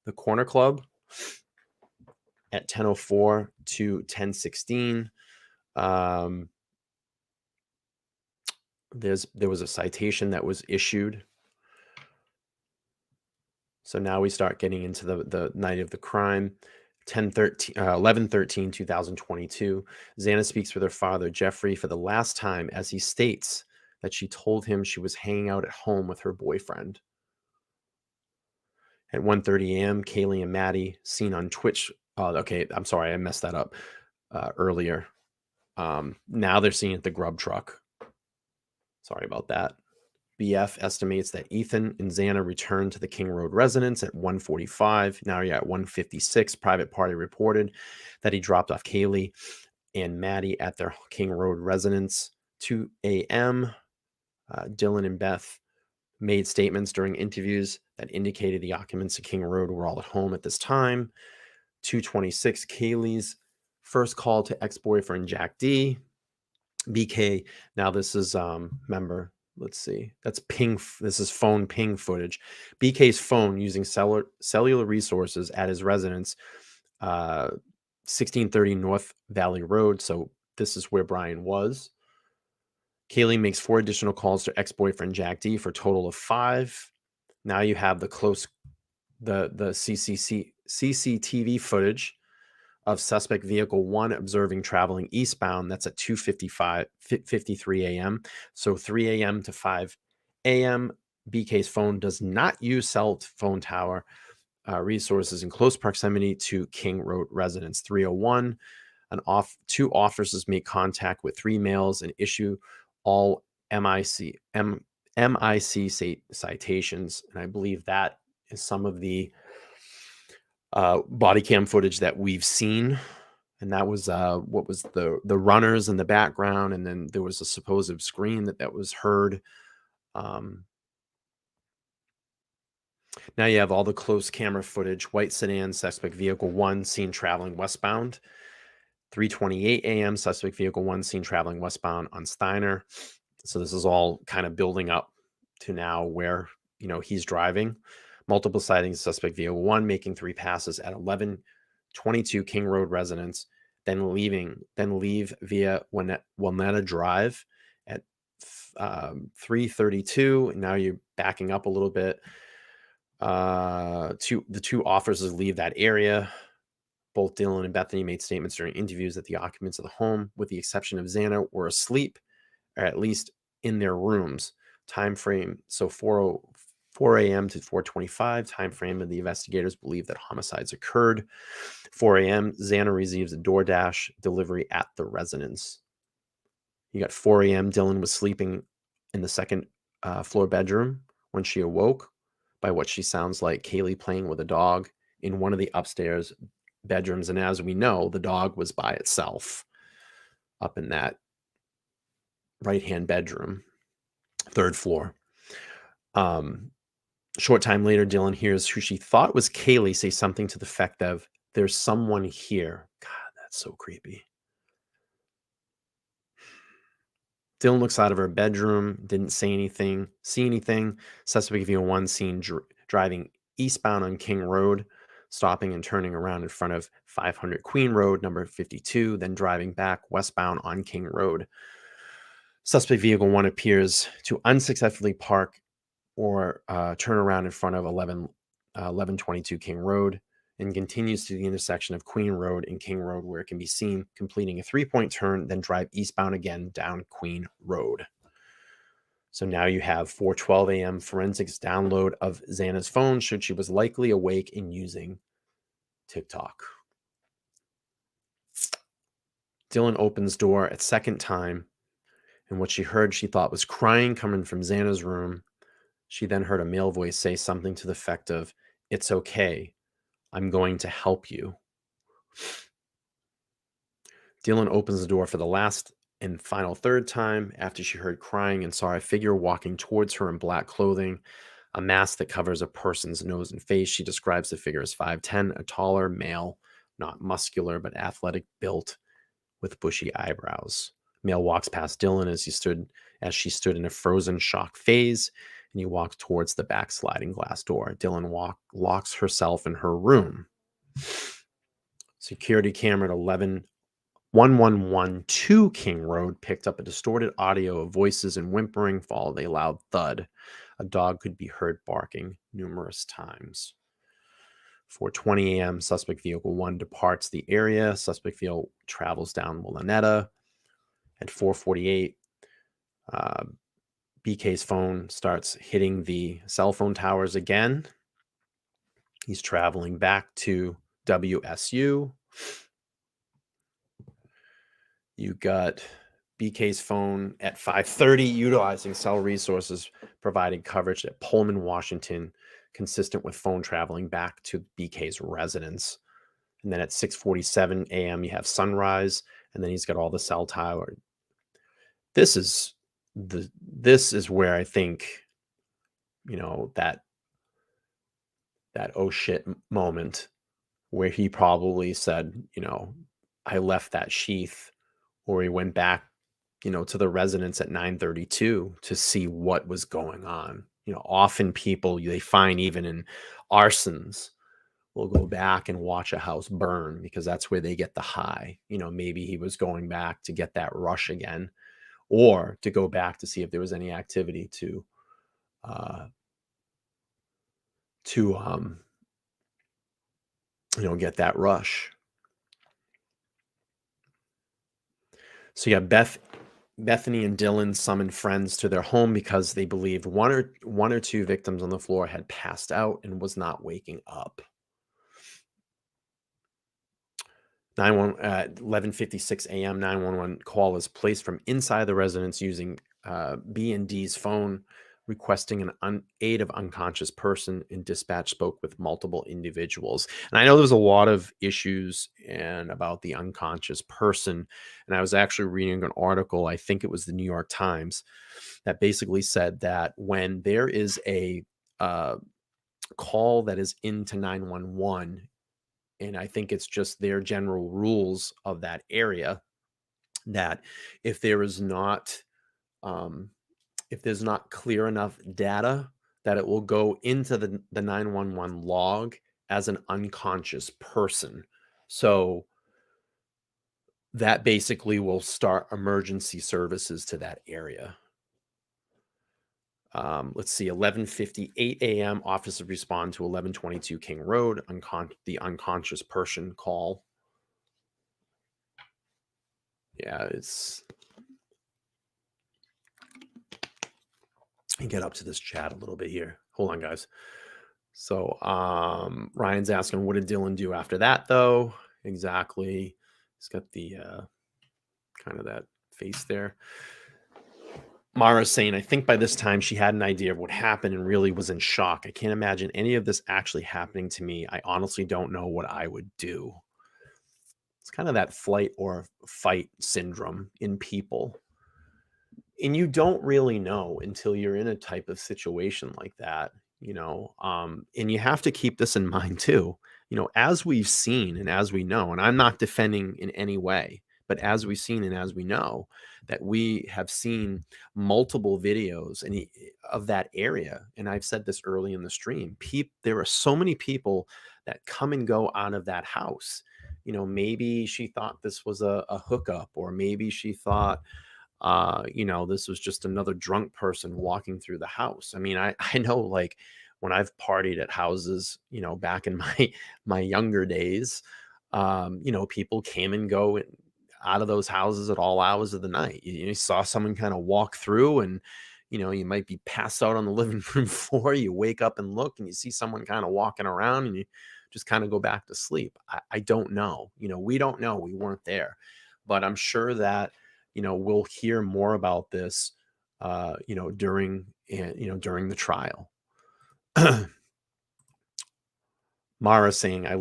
the Corner Club at 10:04 to 10:16. There was a citation that was issued. So now we start getting into the night of the crime. 11/13/2022. Xana speaks with her father, Jeffrey, for the last time as he states that she told him she was hanging out at home with her boyfriend. At 1:30 a.m., Kaylee and Maddie seen on Twitch. Okay, I'm sorry, I messed that up earlier. Now they're seen at the grub truck. Sorry about that. BF estimates that Ethan and Xana returned to the King Road residence at 1:45. Now you're at 1:56. Private party reported that he dropped off Kaylee and Maddie at their King Road residence. 2 a.m. Dylan and Beth made statements during interviews that indicated the occupants of King Road were all at home at this time. 2:26. Kaylee's first call to ex-boyfriend Jack D. BK. Now this is remember. Let's see. That's ping. This is phone ping footage. BK's phone using cellular resources at his residence, 1630 North Valley Road. So this is where Bryan was. Kaylee makes 4 additional calls to ex-boyfriend Jack D for a total of 5. Now you have the CCTV footage of suspect vehicle 1 observing traveling eastbound. That's at 2:53 a.m. So 3 a.m. to 5 a.m. BK's phone does not use cell phone tower resources in close proximity to King Road residence. 3:01, 2 officers make contact with 3 males and issue all MIC citations. And I believe that is some of the body cam footage that we've seen, and that was what was the runners in the background, and then there was a supposed scream that was heard Now you have all the close camera footage. White sedan, suspect vehicle 1, seen traveling westbound. 3:28 a.m., suspect vehicle 1, seen traveling westbound on Steiner. So this is all kind of building up to now where, he's driving. Multiple sightings, suspect vehicle 1 making 3 passes at 1122 King Road residence, then leave via Wilnetta Drive at 3:32. Now you're backing up a little bit. The two officers leave that area. Both Dylan and Bethany made statements during interviews that the occupants of the home, with the exception of Xana, were asleep, or at least in their rooms. Time frame, so 4 a.m. to 4:25 time frame, and the investigators believe that homicides occurred. 4 a.m., Xana receives a DoorDash delivery at the residence. You got 4 a.m., Dylan was sleeping in the second floor bedroom when she awoke by what she sounds like Kaylee playing with a dog in one of the upstairs bedrooms. And as we know, the dog was by itself up in that right-hand bedroom, third floor. Short time later, Dylan hears who she thought was Kaylee say something to the effect of, "There's someone here." God, that's so creepy. Dylan looks out of her bedroom, didn't see anything. Suspect vehicle 1 seen driving eastbound on King Road, stopping and turning around in front of 500 Queen Road, number 52, then driving back westbound on King Road. Suspect vehicle 1 appears to unsuccessfully park or turn around in front of 1122 King Road and continues to the intersection of Queen Road and King Road, where it can be seen completing a 3-point turn, then drive eastbound again down Queen Road. So now you have 4:12 a.m. forensics download of Xana's phone showed she was likely awake and using TikTok. Dylan opens door at second time, and what she heard she thought was crying coming from Xana's room. She then heard a male voice say something to the effect of, "It's okay. I'm going to help you." Dylan opens the door for the last and final third time after she heard crying and saw a figure walking towards her in black clothing, a mask that covers a person's nose and face. She describes the figure as 5'10", a taller male, not muscular, but athletic built with bushy eyebrows. Male walks past Dylan as she stood in a frozen shock phase, and he walked towards the back sliding glass door. Dylan locks herself in her room. Security camera at 1112 King Road picked up a distorted audio of voices and whimpering, followed a loud thud. A dog could be heard barking numerous times. 4:20 a.m., suspect vehicle 1 departs the area. Suspect vehicle travels down Wilnetta. At 4:48, BK's phone starts hitting the cell phone towers again. He's traveling back to WSU. You got BK's phone at 5:30, utilizing cell resources, providing coverage at Pullman, Washington, consistent with phone traveling back to BK's residence. And then at 6:47 a.m., you have sunrise, and then he's got all the cell tower. This is where I think, that oh shit moment where he probably said, I left that sheath, or he went back, to the residence at 9:32 to see what was going on. Often people, they find even in arsons, will go back and watch a house burn because that's where they get the high. Maybe he was going back to get that rush again, or to go back to see if there was any activity to get that rush. So yeah, Bethany and Dylan summoned friends to their home because they believed one or two victims on the floor had passed out and was not waking up. At 11:56 a.m., 911 call is placed from inside the residence using B&D's phone, requesting an aid of unconscious person, and dispatch spoke with multiple individuals. And I know there's a lot of issues and about the unconscious person. And I was actually reading an article, I think it was the New York Times, that basically said that when there is a call that is into 911, and I think it's just their general rules of that area, that if there is not if there's not clear enough data, that it will go into the 911 log as an unconscious person. So that basically will start emergency services to that area. Let's see, 11:58 a.m. officers respond to 1122 King Road, the unconscious person call. Yeah, it's... get up to this chat a little bit here. Hold on, guys. So Ryan's asking, what did Dylan do after that, though? Exactly. He's got the kind of that face there. Mara's saying, I think by this time she had an idea of what happened and really was in shock. I can't imagine any of this actually happening to me. I honestly don't know what I would do. It's kind of that flight or fight syndrome in people. And you don't really know until you're in a type of situation like that, you know, and you have to keep this in mind too, you know, as we've seen and as we know, and I'm not defending in any way, but as we've seen and as we know, that we have seen multiple videos of that area. And I've said this early in the stream, there are so many people that come and go out of that house. You know, maybe she thought this was a hookup, or maybe she thought, you know, this was just another drunk person walking through the house. I mean, I know, like, when I've partied at houses, you know, back in my younger days, you know, people came and go out of those houses at all hours of the night. You saw someone kind of walk through, and, you know, you might be passed out on the living room floor. You wake up and look, and you see someone kind of walking around, and you just kind of go back to sleep. I don't know. You know, we don't know. We weren't there. But I'm sure that, you know, we'll hear more about this, you know, during the trial. Mara saying, I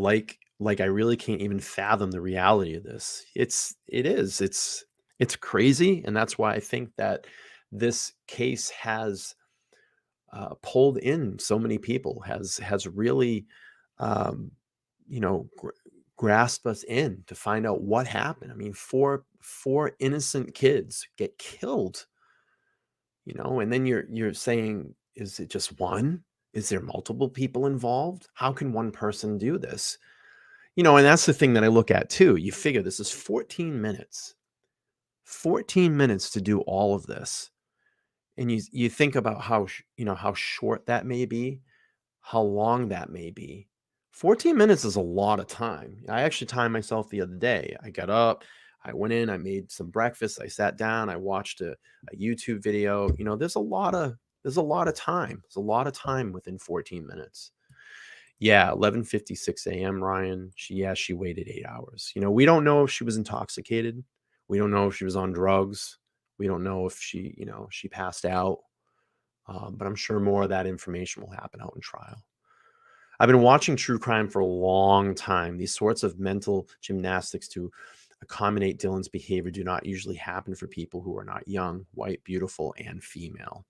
really can't even fathom the reality of this. It's crazy. And that's why I think that this case has pulled in so many people, has really, you know, grasp us in to find out what happened. I mean, four innocent kids get killed, you know, and then you're saying, is it just one? Is there multiple people involved? How can one person do this? You know, and that's the thing that I look at too. You figure this is 14 minutes to do all of this. And you think about how short that may be, how long that may be. 14 minutes is a lot of time. I actually timed myself the other day. I got up, I went in, I made some breakfast, I sat down, I watched a YouTube video. You know, there's a lot of time. There's a lot of time within 14 minutes. Yeah, 11:56 a.m. Ryan. She waited 8 hours. You know, we don't know if she was intoxicated. We don't know if she was on drugs. We don't know if she passed out. But I'm sure more of that information will happen out in trial. I've been watching true crime for a long time. These sorts of mental gymnastics to accommodate Dylan's behavior do not usually happen for people who are not young, white, beautiful, and female.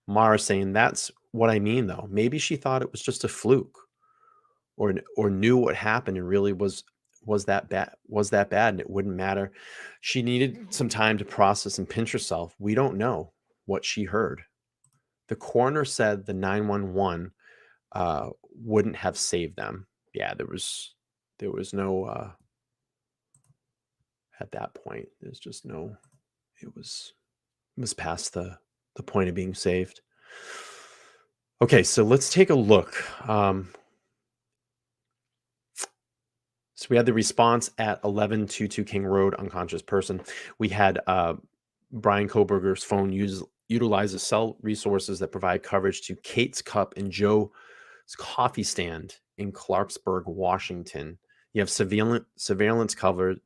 Mara saying, that's what I mean, though. Maybe she thought it was just a fluke, or knew what happened and really was that bad and it wouldn't matter. She needed some time to process and pinch herself. We don't know what she heard. The coroner said the 911 wouldn't have saved them. Yeah, there was no at that point. There's just no. It was past the point of being saved. Okay, so let's take a look. So we had the response at 1122 King Road, unconscious person. We had Bryan Kohberger's phone utilizes cell resources that provide coverage to Kate's Cup and Joe's coffee stand in Clarksburg, Washington. You have surveillance covered.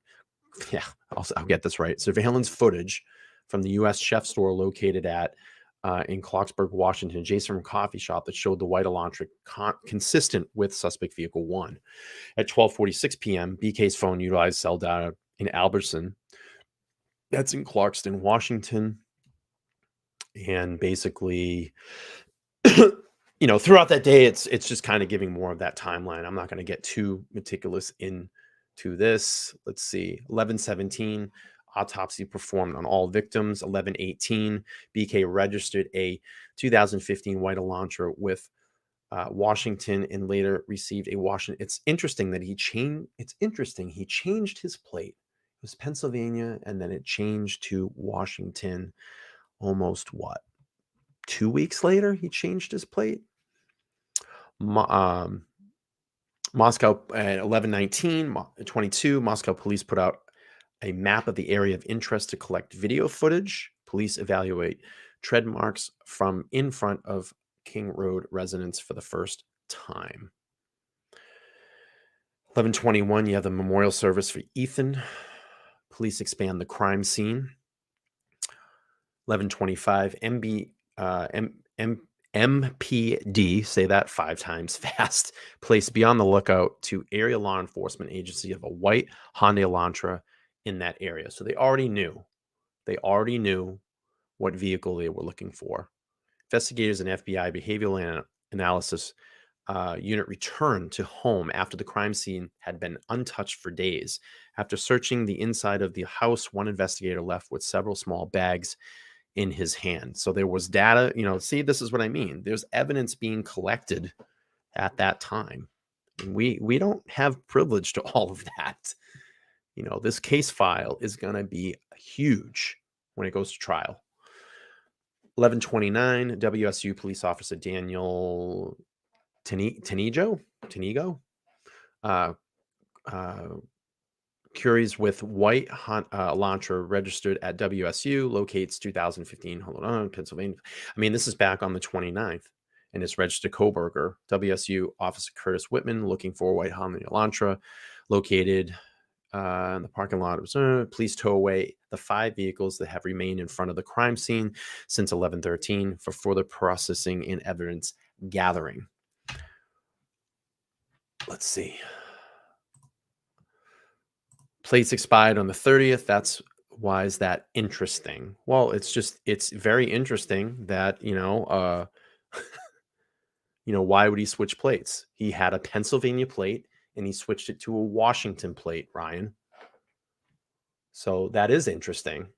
Yeah, I'll get this right. Surveillance footage from the U.S. Chef store located in Clarksburg, Washington, adjacent from a coffee shop that showed the white Elantra consistent with suspect vehicle 1. At 12:46 p.m., BK's phone utilized cell data in Albertson. That's in Clarkston, Washington. And basically, throughout that day, it's just kind of giving more of that timeline. I'm not going to get too meticulous into this. Let's see. 11:17, autopsy performed on all victims. 11:18, BK registered a 2015 white Elantra with Washington and later received a Washington. It's interesting that he changed his plate. It was Pennsylvania, and then it changed to Washington almost 2 weeks later, he changed his plate. Moscow at 11:19, Moscow police put out a map of the area of interest to collect video footage. Police evaluate tread marks from in front of King Road residence for the first time. 11:21, you have the memorial service for Ethan. Police expand the crime scene. 11:25, MPD, say that 5 times fast, placed beyond the lookout to area law enforcement agency of a white Honda Elantra in that area. So they already knew what vehicle they were looking for. Investigators and FBI behavioral analysis unit returned to home after the crime scene had been untouched for days. After searching the inside of the house, one investigator left with several small bags in his hand. So there was data, see, this is what I mean. There's evidence being collected at that time. And we don't have privilege to all of that. This case file is going to be huge when it goes to trial. 11:29, WSU police officer Daniel Tenigo, Curies with white Elantra registered at WSU, locates 2015, Pennsylvania. I mean, this is back on the 29th, and it's registered Kohberger. WSU officer Curtis Whitman looking for white Honda Elantra, located in the parking lot. Police tow away the 5 vehicles that have remained in front of the crime scene since 11:13 for further processing and evidence gathering. Let's see. Plates expired on the 30th. That's why is that interesting? Well, it's very interesting that, why would he switch plates? He had a Pennsylvania plate and he switched it to a Washington plate, Ryan. So that is interesting.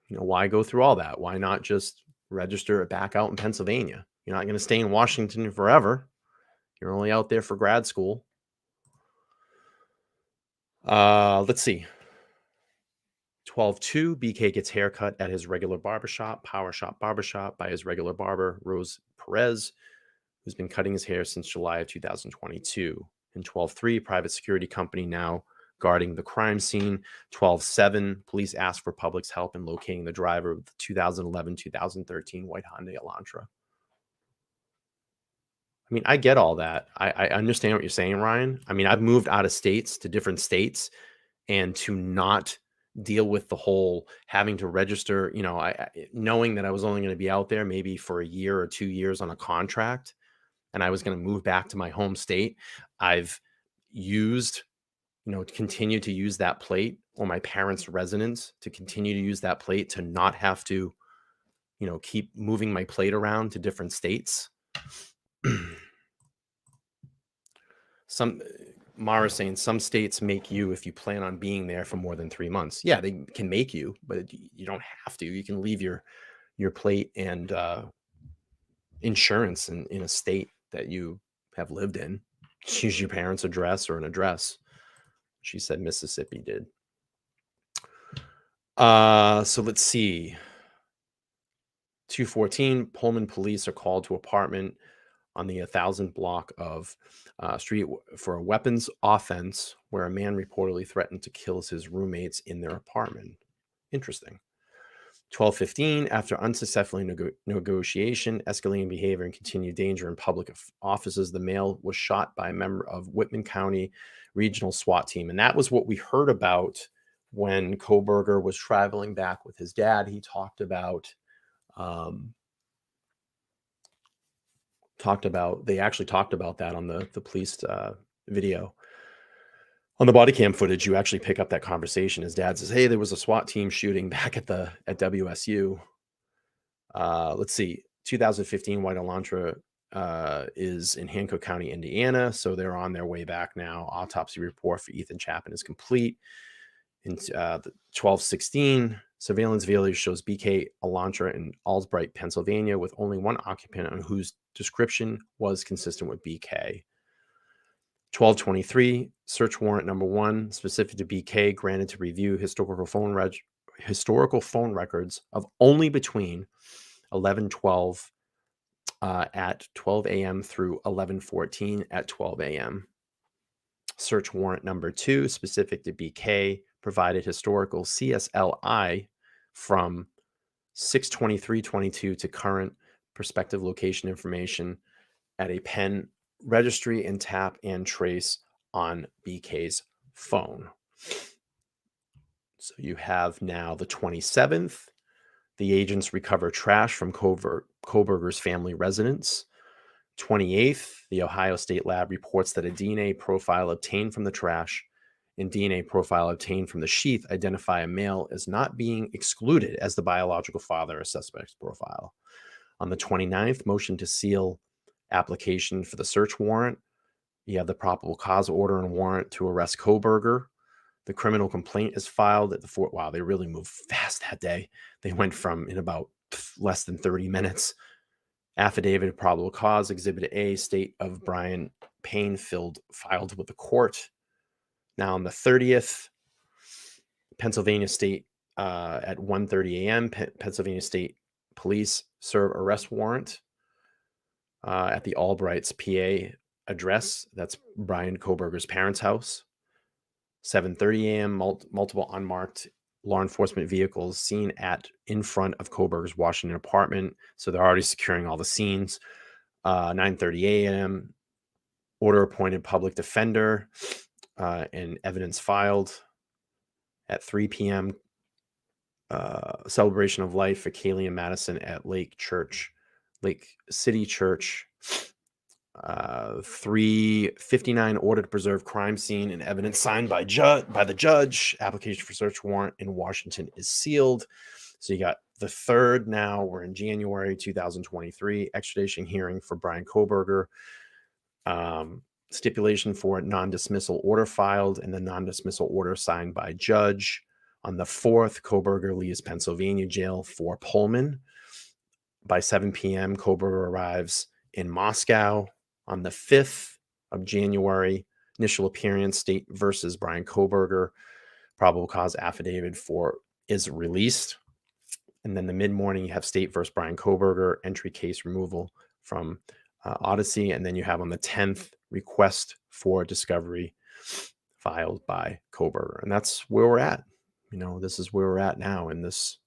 Why go through all that? Why not just register it back out in Pennsylvania? You're not going to stay in Washington forever. You're only out there for grad school. Let's see. 12:02, BK gets haircut at his regular barbershop, Power Shop Barbershop, by his regular barber, Rose Perez, who's been cutting his hair since July of 2022. And 12:03, private security company now guarding the crime scene. 12:07, police ask for public's help in locating the driver of the 2011-2013 white Honda Elantra. I mean, I get all that. I understand what you're saying, Ryan. I mean, I've moved out of states to different states, and to not deal with the whole having to register, knowing that I was only going to be out there maybe for a year or 2 years on a contract, and I was going to move back to my home state. I've used, continue to use that plate, or my parents' residence to continue to use that plate, to not have to, keep moving my plate around to different states. Mara's saying some states make you, if you plan on being there for more than 3 months. Yeah, they can make you, but you don't have to. You can leave your plate and insurance in a state that you have lived in. Choose your parents' address or an address. She said Mississippi did. So let's see. 2:14, Pullman police are called to apartment on the 1000 block of street for a weapons offense where a man reportedly threatened to kill his roommates in their apartment. Interesting. 12:15, after unsuccessful negotiation, escalating behavior, and continued danger in public offices, the male was shot by a member of Whitman County Regional SWAT team. And that was what we heard about when Kohberger was traveling back with his dad, he talked about they actually talked about that on the police video. On the body cam footage, you actually pick up that conversation. His dad says, "Hey, there was a SWAT team shooting back at WSU." Let's see, 2015 White Elantra is in Hancock County, Indiana, so they're on their way back now. Autopsy report for Ethan Chapin is complete. In the 12/16, surveillance video shows BK Elantra in Albright, Pennsylvania, with only one occupant on whose description was consistent with BK. 12/23, search warrant number 1, specific to BK, granted to review historical phone records of only between 11:12 at 12 a.m. through 11:14 at 12 a.m. Search warrant number 2, specific to BK, provided historical CSLI from 6/23/22 to current prospective location information at a pen registry and tap and trace on BK's phone. So you have now the 27th. The agents recover trash from Kohberger's family residence. 28th, the Ohio State Lab reports that a DNA profile obtained from the trash and DNA profile obtained from the sheath identify a male as not being excluded as the biological father of suspect's profile. On the 29th, motion to seal application for the search warrant. You have the probable cause order and warrant to arrest Kohberger. The criminal complaint is filed at the fort. Wow, they really moved fast that day. They went from in about less than 30 minutes. Affidavit of probable cause, Exhibit A, state of Bryan Payne filed with the court. Now on the 30th, Pennsylvania State at 1:30 a.m., Pennsylvania State Police serve arrest warrant at the Albrights, PA address. That's Bryan Kohberger's parents' house. 7:30 a.m., multiple unmarked law enforcement vehicles seen in front of Kohberger's Washington apartment. So they're already securing all the scenes. 9:30 a.m., order appointed public defender and evidence filed. At 3 p.m., celebration of life for Kaylee and Madison at Lake City Church. 3:59, order to preserve crime scene and evidence signed by the judge. Application for search warrant in Washington is sealed. So you got the 3rd now. We're in January 2023. Extradition hearing for Bryan Kohberger. Stipulation for non-dismissal order filed and the non-dismissal order signed by judge. On the 4th, Kohberger leaves Pennsylvania jail for Pullman. By 7 p.m., Kohberger arrives in Moscow. On the 5th of January, initial appearance, State versus Bryan Kohberger. Probable cause affidavit is released. And then the mid-morning, you have State versus Bryan Kohberger, entry case removal from Odyssey. And then you have on the 10th, request for discovery filed by Kohberger. And that's where we're at. This is where we're at now in this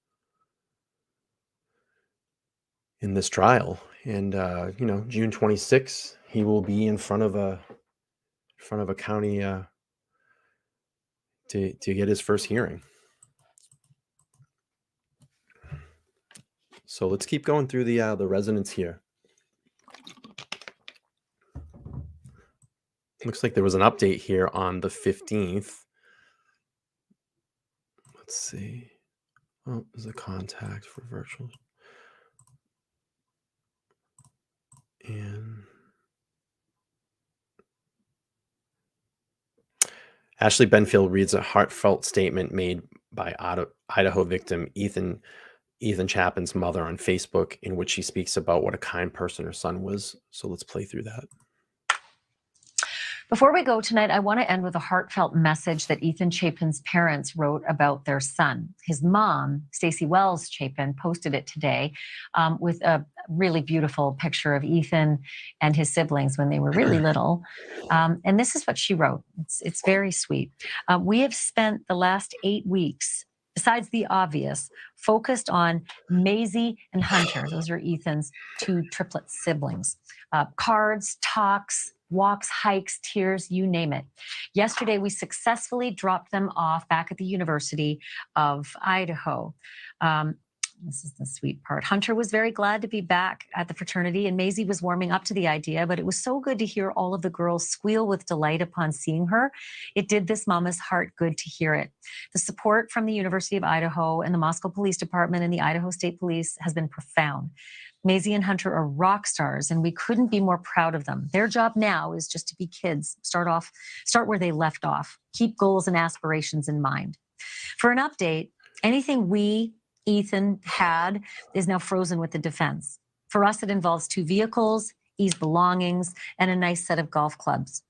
trial. And June 26th, he will be in front of a county to get his first hearing. So let's keep going through the residents here. Looks like there was an update here on the 15th. Let's see. Oh, there's a contact for virtual. And Ashley Benfield reads a heartfelt statement made by Idaho victim Ethan Chapin's mother on Facebook, in which she speaks about what a kind person her son was. So let's play through that. Before we go tonight, I want to end with a heartfelt message that Ethan Chapin's parents wrote about their son. His mom, Stacey Wells Chapin, posted it today with a really beautiful picture of Ethan and his siblings when they were really little. And this is what she wrote. It's very sweet. We have spent the last 8 weeks, besides the obvious, focused on Maisie and Hunter. Those are Ethan's 2 triplet siblings. Cards, talks, walks, hikes, tears, you name it. Yesterday, we successfully dropped them off back at the University of Idaho. This is the sweet part. Hunter was very glad to be back at the fraternity, and Maisie was warming up to the idea, but it was so good to hear all of the girls squeal with delight upon seeing her. It did this mama's heart good to hear it. The support from the University of Idaho and the Moscow Police Department and the Idaho State Police has been profound. Maisie and Hunter are rock stars, and we couldn't be more proud of them. Their job now is just to be kids, start where they left off, keep goals and aspirations in mind. For an update, anything Ethan had is now frozen with the defense. For us, it involves 2 vehicles, E's belongings, and a nice set of golf clubs.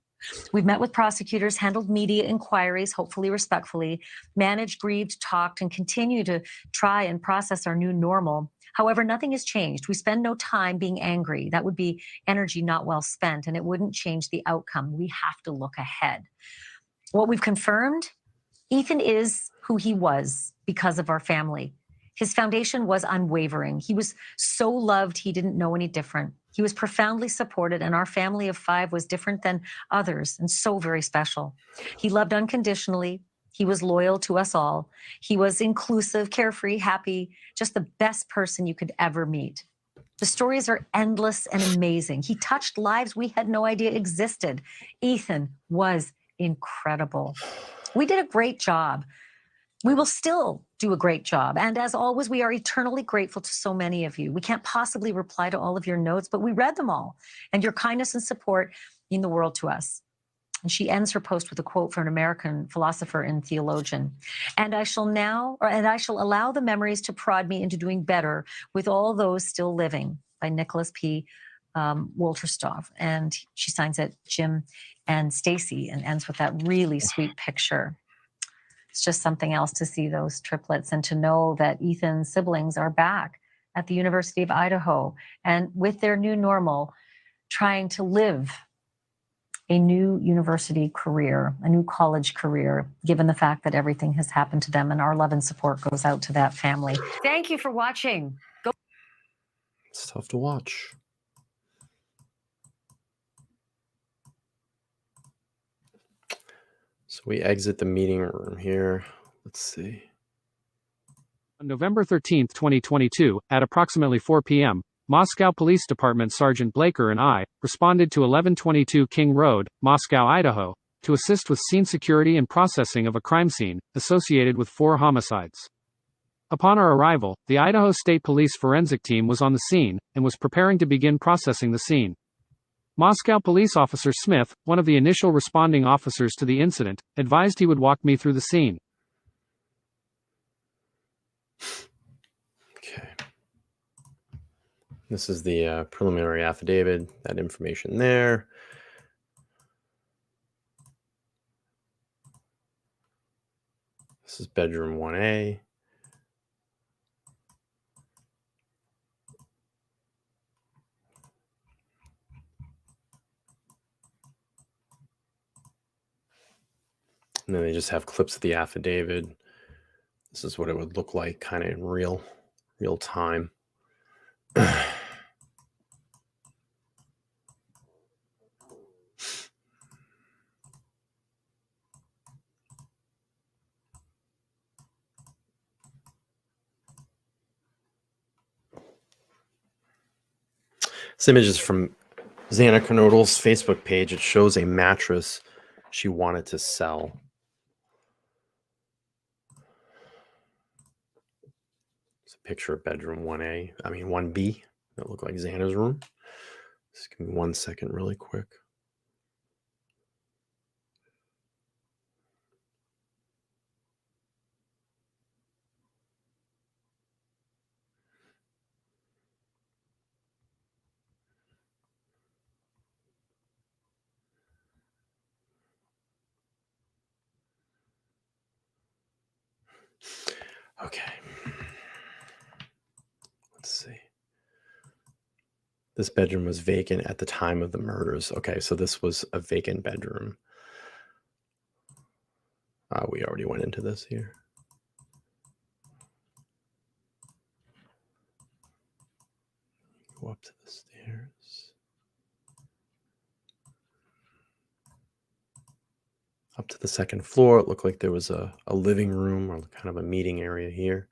We've met with prosecutors, handled media inquiries, hopefully respectfully, managed, grieved, talked, and continue to try and process our new normal. However, nothing has changed. We spend no time being angry. That would be energy not well spent, and it wouldn't change the outcome. We have to look ahead. What we've confirmed, Ethan is who he was because of our family. His foundation was unwavering. He was so loved, he didn't know any different. He was profoundly supported, and our family of 5 was different than others and so very special. He loved unconditionally. He was loyal to us all. He was inclusive, carefree, happy, just the best person you could ever meet. The stories are endless and amazing. He touched lives we had no idea existed. Ethan was incredible. We did a great job. We will still do a great job. And as always, we are eternally grateful to so many of you. We can't possibly reply to all of your notes, but we read them all. And your kindness and support mean the world to us. And she ends her post with a quote from an American philosopher and theologian. And I shall allow the memories to prod me into doing better with all those still living, by Nicholas P. Wolterstorff. And she signs it Jim and Stacy, and ends with that really sweet picture. It's just something else to see those triplets and to know that Ethan's siblings are back at the University of Idaho and with their new normal, trying to live a new university career, a new college career, given the fact that everything has happened to them, and our love and support goes out to that family. Thank you for watching. It's tough to watch. So we exit the meeting room here. Let's see. On November 13, 2022, at approximately 4 p.m., Moscow Police Department Sergeant Blaker and I responded to 1122 King Road, Moscow, Idaho, to assist with scene security and processing of a crime scene associated with 4 homicides. Upon our arrival, the Idaho State Police forensic team was on the scene and was preparing to begin processing the scene. Moscow Police Officer Smith, one of the initial responding officers to the incident, advised he would walk me through the scene. Okay. This is the preliminary affidavit, that information there. This is bedroom 1A. And then they just have clips of the affidavit. This is what it would look like kind of in real time. This image is from Xana Kernodle's Facebook page. It shows a mattress she wanted to sell. It's a picture of bedroom 1A. I mean 1B. That looked like Xana's room. Just give me 1 second really quick. Okay. Let's see. This bedroom was vacant at the time of the murders. Okay, so this was a vacant bedroom. We already went into this here. Go up to the stairs. to the second floor. It looked like there was a living room or kind of a meeting area here.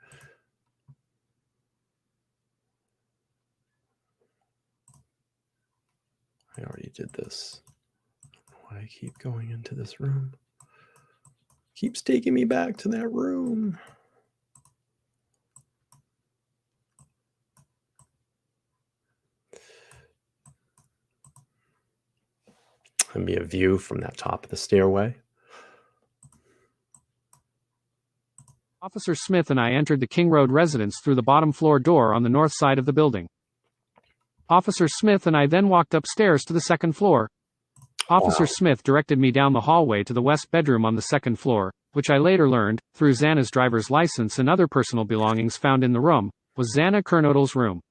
I already did this. I don't know why I keep going into this room. Keeps taking me back to that room. And be a view from that top of the stairway. Officer Smith and I entered the King Road residence through the bottom floor door on the north side of the building. Officer Smith and I then walked upstairs to the second floor. Officer Smith directed me down the hallway to the west bedroom on the second floor, which I later learned, through Xana's driver's license and other personal belongings found in the room, was Xana Kernodle's room.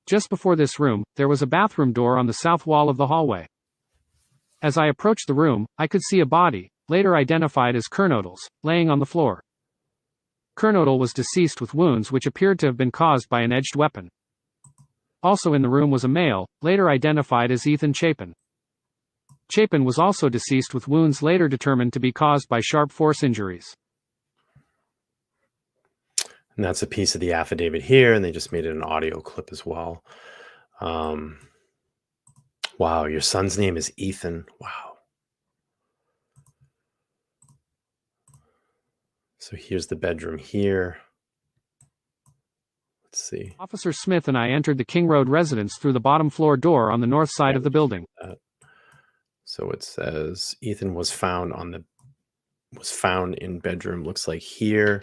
Just before this room, there was a bathroom door on the south wall of the hallway. As I approached the room, I could see a body, later identified as Kernodle's, laying on the floor. Kernodle was deceased with wounds which appeared to have been caused by an edged weapon. Also in the room was a male, later identified as Ethan Chapin. Chapin was also deceased with wounds later determined to be caused by sharp force injuries. And that's a piece of the affidavit here, and they just made it an audio clip as well. Wow, your son's name is Ethan. Wow. So here's the bedroom here. Let's see. Officer Smith and I entered the King Road residence through the bottom floor door on the north side of the building. So it says Ethan was found in bedroom, looks like here.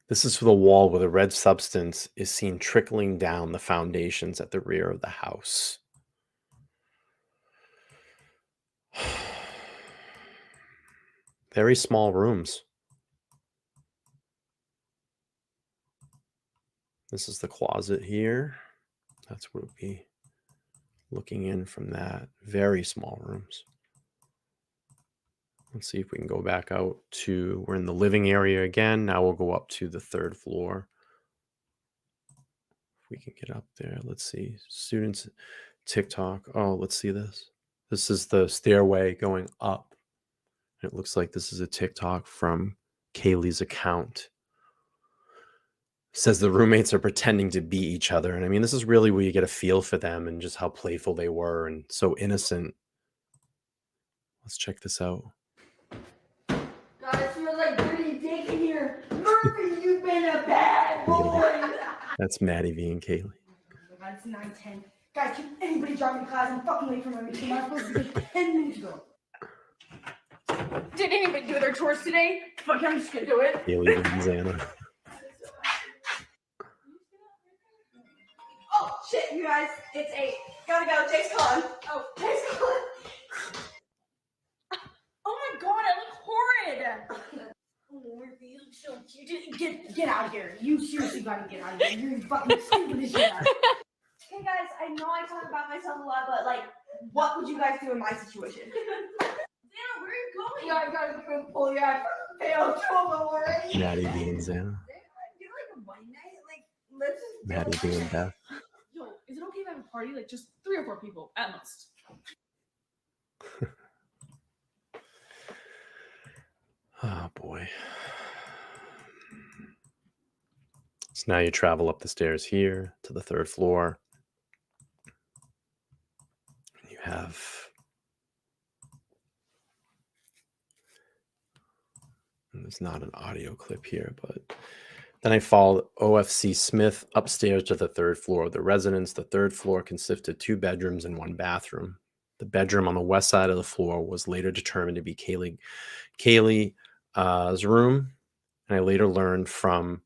This is for the wall where the red substance is seen trickling down the foundations at the rear of the house. Very small rooms. This is the closet here. That's what we'll be looking in from that. Very small rooms. Let's see if we can go back out to, we're in the living area again. Now we'll go up to the third floor. If we can get up there, let's see. Students, TikTok. Oh, let's see this. This is the stairway going up. It looks like this is a TikTok from Kaylee's account. It says the roommates are pretending to be each other. And I mean, this is really where you get a feel for them and just how playful they were and so innocent. Let's check this out. Guys, you're like dirty dick in here. Murphy, you've been a bad boy. That's Maddie V and Kaylee. Oh my God, it's 9:10. Guys, can anybody drop me to class? I'm fucking late for my meeting. I'm supposed to be 10 minutes ago. Did anybody do their chores today? Fuck, I'm just gonna do it. Kaylee and Xana. Oh, shit, you guys. It's 8. Gotta go. Jake's calling. Oh, Jake's calling. Oh my God, I look horrid. Oh, Murphy, you look so cute. Get out of here. You seriously gotta get out of here. You're fucking stupid as shit. Hey guys, I know I talk about myself a lot, but like, what would you guys do in my situation? Xana, where are you going? Yeah, I gotta go pull you out. Failed trauma already. Maddie V and Xana. You're like a one night, like, let's just Maddie V and Beth. Yo, is it okay if I have a party? Like, just 3 or 4 people at most. Oh boy. So now you travel up the stairs here to the third floor. You have and there's not an audio clip here, but then I followed OFC Smith upstairs to the third floor of the residence. The third floor consisted of 2 bedrooms and 1 bathroom. The bedroom on the west side of the floor was later determined to be Kaylee's room. And I later learned from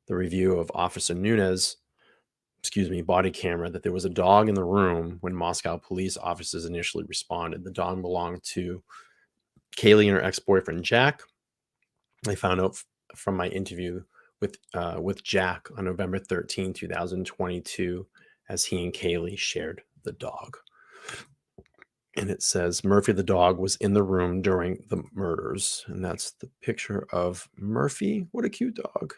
the review of Officer Nunez, body camera, that there was a dog in the room when Moscow police officers initially responded. The dog belonged to Kaylee and her ex-boyfriend, Jack. I found out from my interview with Jack on November 13, 2022, as he and Kaylee shared the dog. And it says Murphy the dog was in the room during the murders. And that's the picture of Murphy. What a cute dog.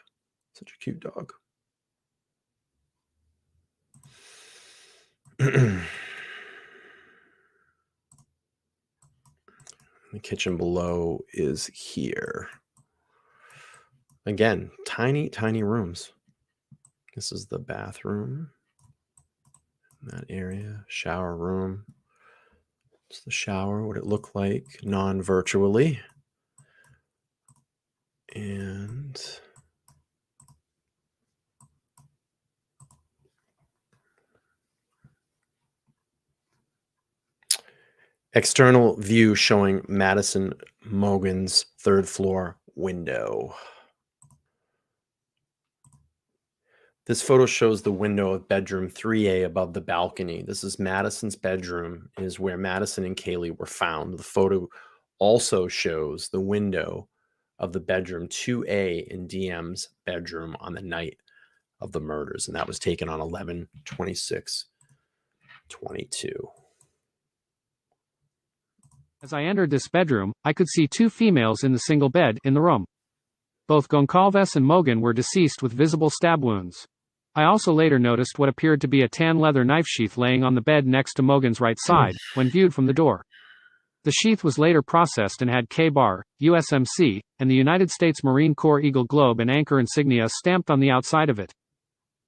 Such a cute dog. The kitchen below is here. Again, tiny, tiny rooms. This is the bathroom. That area, shower room. It's the shower, what it looked like non-virtually. And external view showing Madison Mogen's third floor window. This photo shows the window of bedroom 3A above the balcony. This is Madison's bedroom, is where Madison and Kaylee were found. The photo also shows the window of the bedroom 2A in DM's bedroom on the night of the murders, and that was taken on 11/26/22. As I entered this bedroom, I could see two females in the single bed in the room. Both Goncalves and Mogen were deceased with visible stab wounds. I also later noticed what appeared to be a tan leather knife sheath laying on the bed next to Mogen's right side, when viewed from the door. The sheath was later processed and had K-Bar, USMC, and the United States Marine Corps Eagle Globe and anchor insignia stamped on the outside of it.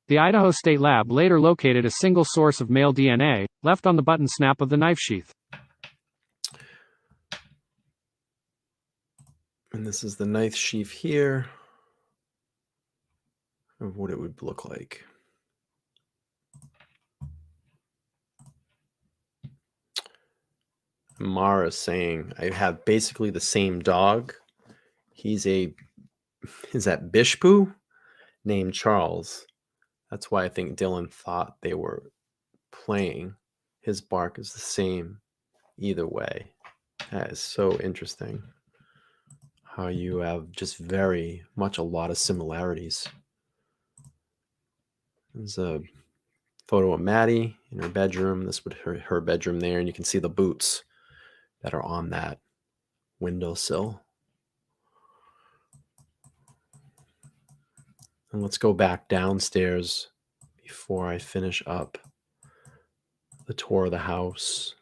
The Idaho State Lab later located a single source of male DNA, left on the button snap of the knife sheath. And this is the knife sheath here of what it would look like. Mara's saying, I have basically the same dog. Is that Bishpoo? Named Charles. That's why I think Dylan thought they were playing. His bark is the same either way. That is so interesting. How you have just very much a lot of similarities. There's a photo of Maddie in her bedroom. This would her bedroom there, and you can see the boots that are on that windowsill. And let's go back downstairs before I finish up the tour of the house.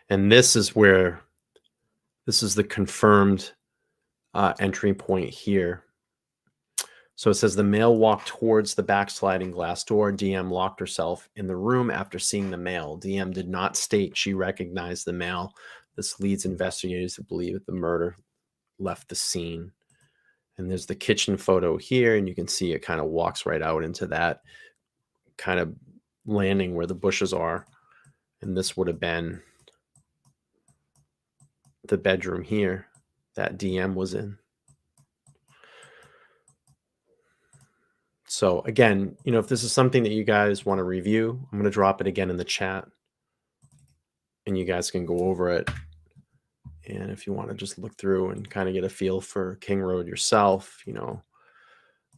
And this is the confirmed entry point here. So it says the male walked towards the backsliding glass door. DM locked herself in the room after seeing the male. DM did not state she recognized the male. This leads investigators to believe that the murder left the scene. And there's the kitchen photo here, and you can see it kind of walks right out into that kind of landing where the bushes are. And this would have been the bedroom here that DM was in. So again, if this is something that you guys want to review, I'm going to drop it again in the chat and you guys can go over it. And if you want to just look through and kind of get a feel for King Road yourself, so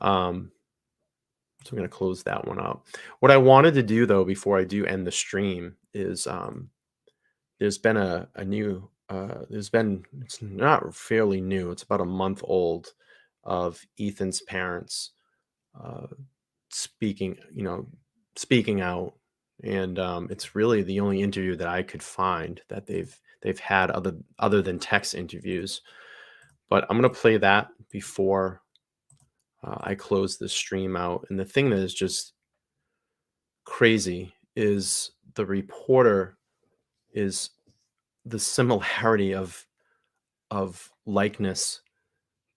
I'm going to close that one up. What I wanted to do though, before I do end the stream is, there's been a new, it's not fairly new. It's about a month old of Ethan's parents speaking out, and it's really the only interview that I could find that they've had other than text interviews. But I'm gonna play that before I close the stream out. And the thing that is just crazy is the reporter is the similarity of likeness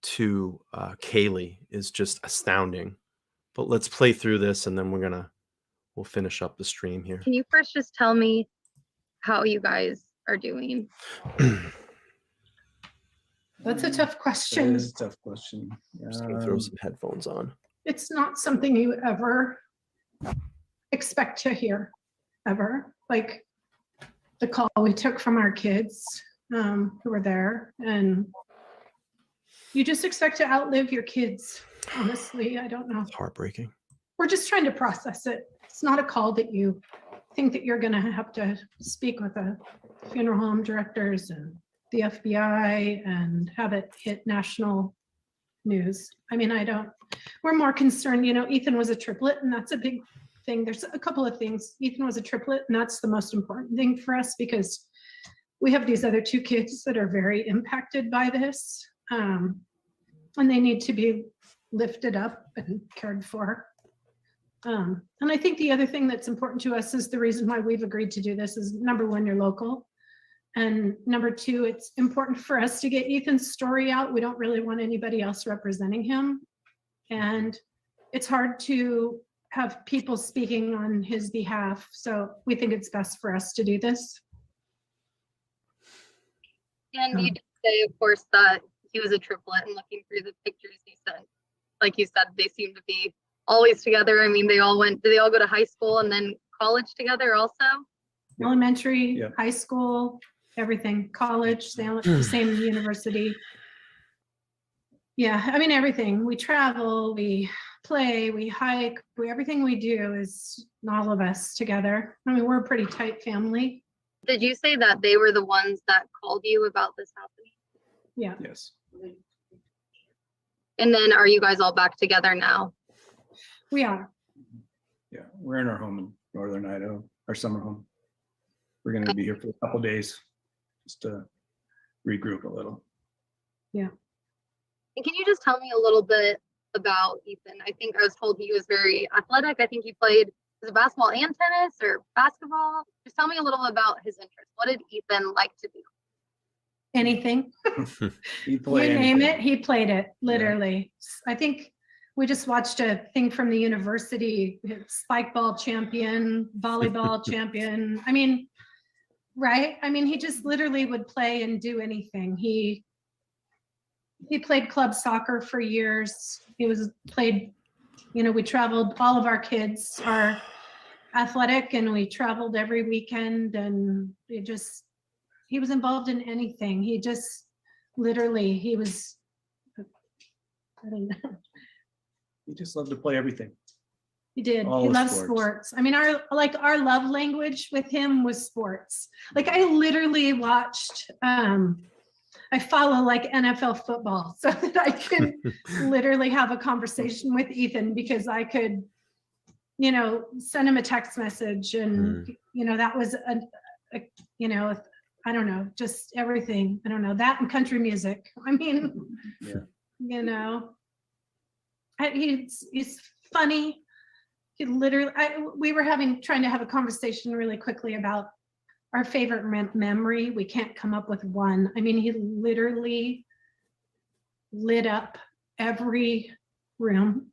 to Kaylee is just astounding. But let's play through this and then we'll finish up the stream here. Can you first just tell me how you guys are doing? That's a tough question. That is a tough question. Just gonna throw some headphones on. It's not something you ever expect to hear, ever. Like the call we took from our kids who were there, and you just expect to outlive your kids. Honestly, I don't know. It's heartbreaking. We're just trying to process it. It's not a call that you think that you're going to have to speak with the funeral home directors and the FBI and have it hit national news. I mean, we're more concerned, Ethan was a triplet, and that's a big thing. There's a couple of things. Ethan was a triplet, and that's the most important thing for us because we have these other 2 kids that are very impacted by this, and they need to be lifted up and cared for. And I think the other thing that's important to us is the reason why we've agreed to do this is, number one, you're local. And number 2, it's important for us to get Ethan's story out. We don't really want anybody else representing him. And it's hard to have people speaking on his behalf. So we think it's best for us to do this. And you did say, of course, that he was a triplet, and looking through the pictures he sent, like you said, they seem to be always together. I mean, did they all go to high school and then college together also? Elementary, high school, everything, college, they all went to the same university. Yeah, I mean, everything. We travel, we play, we hike, everything we do is all of us together. I mean, we're a pretty tight family. Did you say that they were the ones that called you about this happening? Yeah. Yes. And then are you guys all back together now? We are. Yeah, we're in our home in northern Idaho, our summer home. We're going to be here for a couple days just to regroup a little. Yeah. And can you just tell me a little bit about Ethan? I think I was told he was very athletic. I think he played, was it basketball and tennis or basketball? Just tell me a little about his interests. What did Ethan like to do? Anything. You name it, he played it, literally. Yeah. I think we just watched a thing from the university, spike ball champion, volleyball champion. I mean, right? I mean, he just literally would play and do anything. He played club soccer for years. He played, we traveled, all of our kids are athletic, and we traveled every weekend, and he was involved in anything. He just literally, he was, I don't know. He just loved to play everything. He did. All he loved sports. sports. I mean, our love language with him was sports. Like, I literally watched, I follow like NFL football so that I can literally have a conversation with Ethan, because I could, send him a text message, and, that was I don't know, just everything. I don't know, that and country music. I mean, he's funny. He literally, we were trying to have a conversation really quickly about our favorite memory. We can't come up with one. I mean, he literally lit up every room,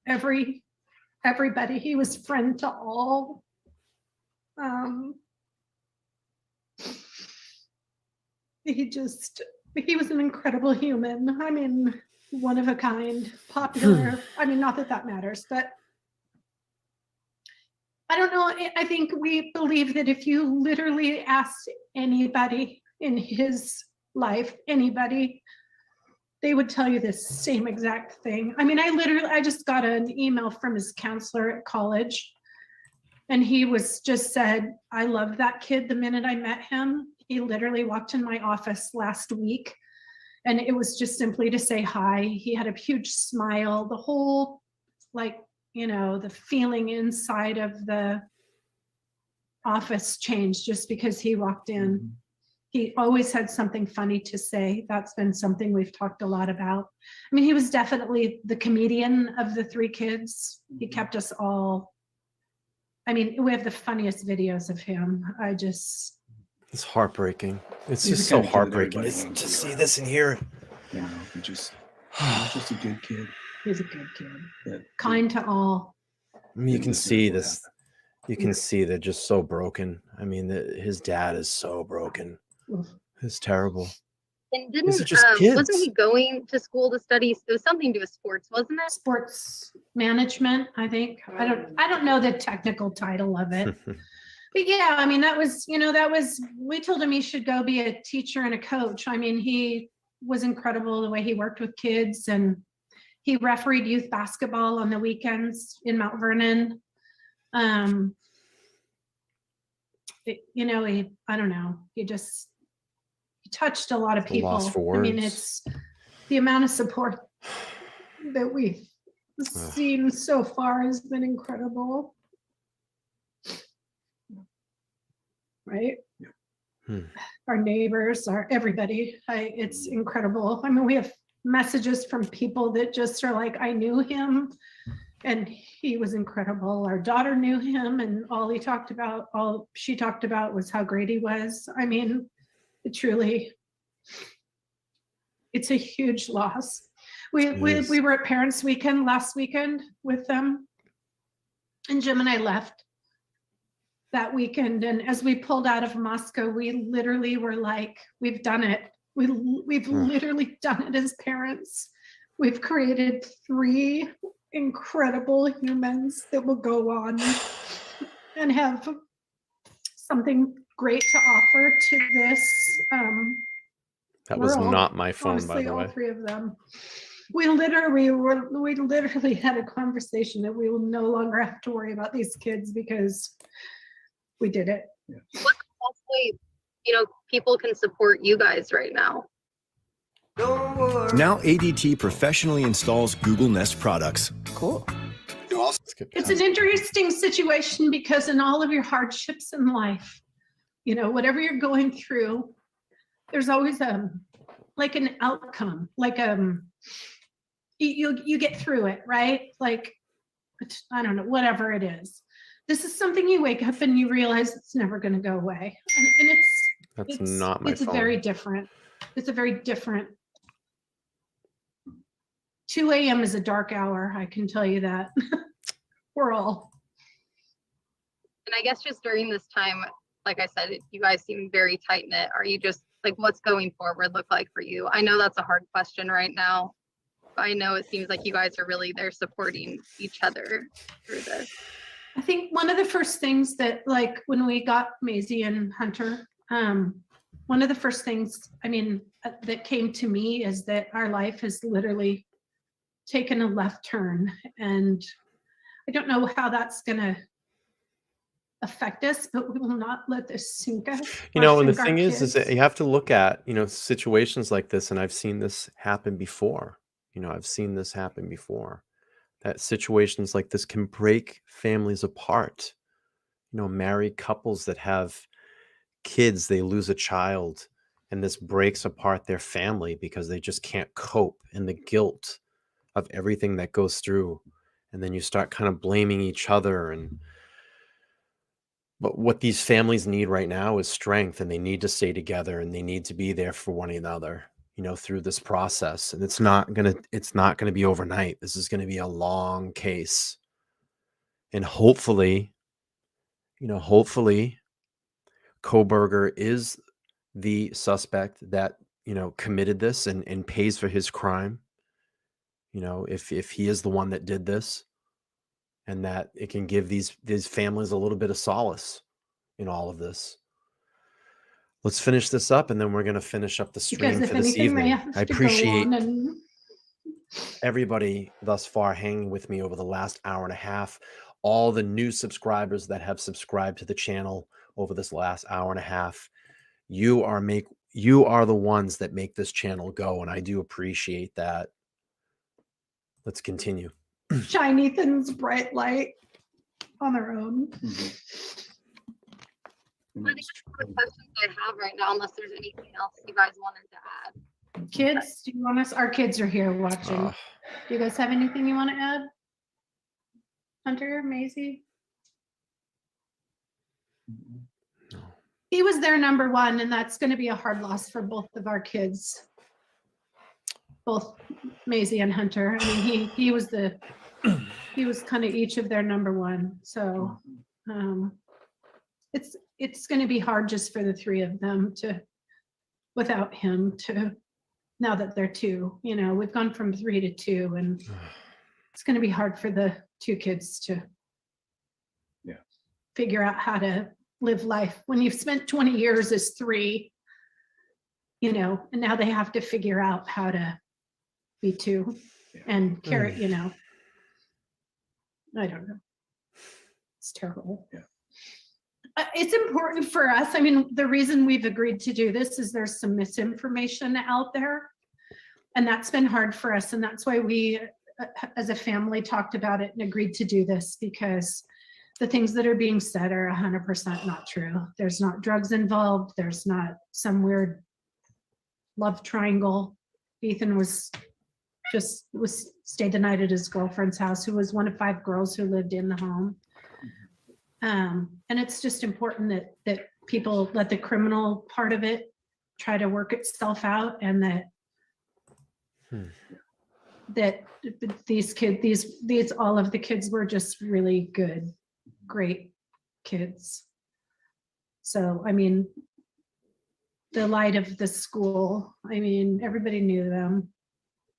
everybody. He was friend to all. He was an incredible human. I mean, one of a kind, popular. I mean, not that that matters, but I don't know. I think we believe that if you literally asked anybody in his life, anybody, they would tell you the same exact thing. I mean, I just got an email from his counselor at college, and he just said, I loved that kid the minute I met him. He literally walked in my office last week, and it was just simply to say hi. He had a huge smile. The whole, the feeling inside of the office changed just because he walked in. Mm-hmm. He always had something funny to say. That's been something we've talked a lot about. I mean, he was definitely the comedian of the 3 kids. He kept us all, I mean, we have the funniest videos of him. It's heartbreaking. It's just so heartbreaking to see this and hear it. He's just a good kid. He's a good kid. Yeah. Kind to all. I mean, you can see this. You can see they're just so broken. I mean, his dad is so broken. It's terrible. And wasn't he going to school to study? It was something to do with sports, wasn't it? Sports management, I think. I don't know the technical title of it. But yeah, I mean, we told him he should go be a teacher and a coach. I mean, he was incredible the way he worked with kids, and he refereed youth basketball on the weekends in Mount Vernon. I don't know. He touched a lot of people. I mean, it's the amount of support that we The scene so far has been incredible. Right? Our neighbors, everybody. It's incredible. I mean, we have messages from people that just are like, I knew him and he was incredible. Our daughter knew him and all she talked about was how great he was. I mean, it's a huge loss. We were at Parents Weekend last weekend with them, and Jim and I left that weekend. And as we pulled out of Moscow, we literally were like, we've done it. We've literally done it as parents. We've created 3 incredible humans that will go on and have something great to offer to this That was world. not my phone, Honestly, by the way. all 3 of them. We literally had a conversation that we will no longer have to worry about these kids because we did it. What best way, people can support you guys right now? Now ADT professionally installs Google Nest products. Cool. It's an interesting situation because in all of your hardships in life, whatever you're going through, there's always like an outcome, like you get through it, right? Like, I don't know, whatever it is. This is something you wake up and you realize it's never going to go away. And That's not my phone. very different. It's a very different. 2 a.m. is a dark hour. I can tell you that. We're all. And I guess just during this time, like I said, you guys seem very tight knit. Are you just like, what's going forward look like for you? I know that's a hard question right now. I know it seems like you guys are really there supporting each other through this. I think one of the first things that, like, when we got Maisie and Hunter, one of the first things, that came to me is that our life has literally taken a left turn. And I don't know how that's going to affect us, but we will not let this sink us. And the thing is that you have to look at, situations like this, and I've seen this happen before. That situations like this can break families apart. Married couples that have kids, they lose a child, and this breaks apart their family because they just can't cope in the guilt of everything that goes through. And then you start kind of blaming each other. But what these families need right now is strength, and they need to stay together, and they need to be there for one another, through this process. And it's not gonna be overnight. This is gonna be a long case. And hopefully Kohberger is the suspect that, committed this and pays for his crime. If he is the one that did this, and that it can give these families a little bit of solace in all of this. Let's finish this up, and then we're going to finish up the stream for this evening. I appreciate everybody thus far hanging with me over the last hour and a half. All the new subscribers that have subscribed to the channel over this last hour and a half. You are the ones that make this channel go, and I do appreciate that. Let's continue. Shine Ethan's bright light on their own. I think that's the questions I have right now, unless there's anything else you guys wanted to add. Kids, do you want us? Our kids are here watching. Do you guys have anything you want to add? Hunter, Maisie? No. He was their number one, and that's going to be a hard loss for both of our kids. Both Maisie and Hunter. He was kind of each of their number one. So it's going to be hard just for the 3 of them without him now that they're 2. We've gone from 3 to 2, and it's going to be hard for the 2 kids to figure out how to live life when you've spent 20 years as 3, and now they have to figure out how to be 2 and carry, I don't know. It's terrible. It's important for us. The reason we've agreed to do this is there's some misinformation out there, and that's been hard for us. And that's why we as a family, talked about it and agreed to do this because the things that are being said are 100% not true. There's not drugs involved. There's not some weird love triangle. Ethan stayed the night at his girlfriend's house, who was one of 5 girls who lived in the home. And it's just important that people let the criminal part of it try to work itself out, and that these kids, all of the kids were just really good, great kids. So, I mean, the light of the school, I mean, everybody knew them.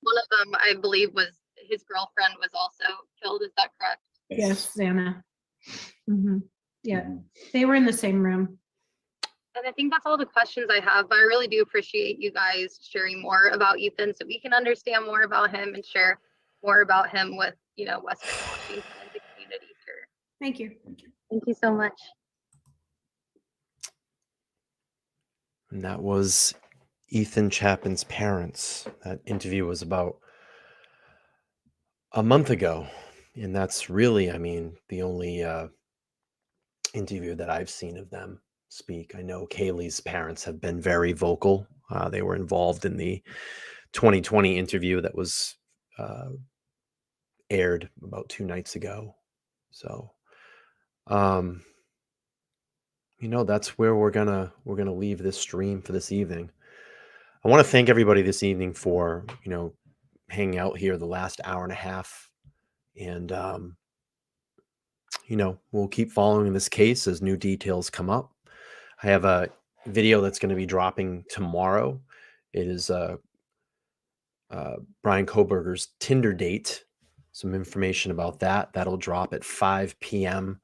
One of them, I believe, was his girlfriend was also killed. Is that correct? Yes, Xana. Yeah, they were in the same room. And I think that's all the questions I have, but I really do appreciate you guys sharing more about Ethan so we can understand more about him and share more about him with, Western Washington and the community here. Thank you. Thank you so much. And that was Ethan Chapin's parents. That interview was about a month ago. And that's really, I mean, the only interview that I've seen of them speak. I know Kaylee's parents have been very vocal. They were involved in the 2020 interview that was aired about 2 nights ago. So, that's where we're gonna leave this stream for this evening. I want to thank everybody this evening for hanging out here the last hour and a half, and we'll keep following this case as new details come up. I have a video that's going to be dropping tomorrow. It is Bryan Kohberger's Tinder date. Some information about that. That'll drop at 5 p.m.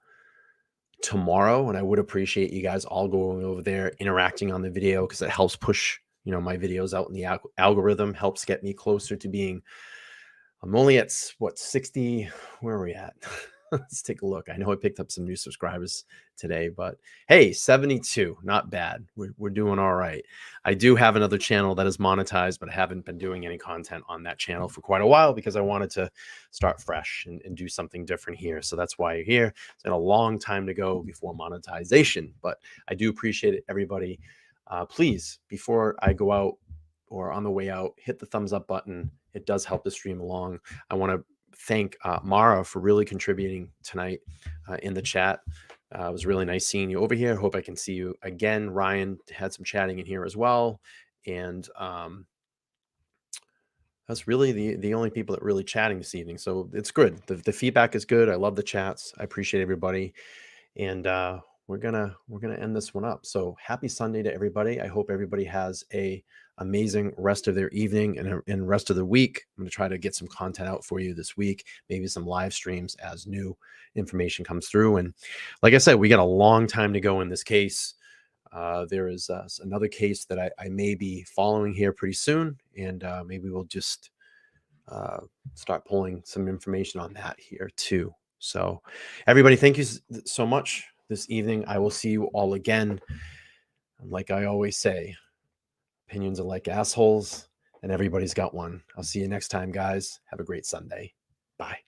tomorrow. And I would appreciate you guys all going over there, interacting on the video, because it helps push, my videos out in the algorithm, helps get me closer to being, I'm only at 60, where are we at? Let's take a look. I know I picked up some new subscribers today, but hey, 72, not bad. We're doing all right. I do have another channel that is monetized, but I haven't been doing any content on that channel for quite a while because I wanted to start fresh and do something different here. So that's why you're here. It's been a long time to go before monetization, but I do appreciate it, everybody. Please, before I go out or on the way out, hit the thumbs up button. It does help the stream along. I want to thank Mara for really contributing tonight in the chat. It was really nice seeing you over here. Hope I can see you again. Ryan had some chatting in here as well. And that's really the only people that really chatting this evening. So it's good. The feedback is good. I love the chats. I appreciate everybody. And we're gonna end this one up. So happy Sunday to everybody. I hope everybody has a amazing rest of their evening and rest of the week. I'm going to try to get some content out for you this week, maybe some live streams as new information comes through. And like I said, we got a long time to go in this case. There is another case that I may be following here pretty soon, and maybe we'll just start pulling some information on that here too. So everybody, thank you so much this evening. I will see you all again. Like I always say, opinions are like assholes, and everybody's got one. I'll see you next time, guys. Have a great Sunday. Bye.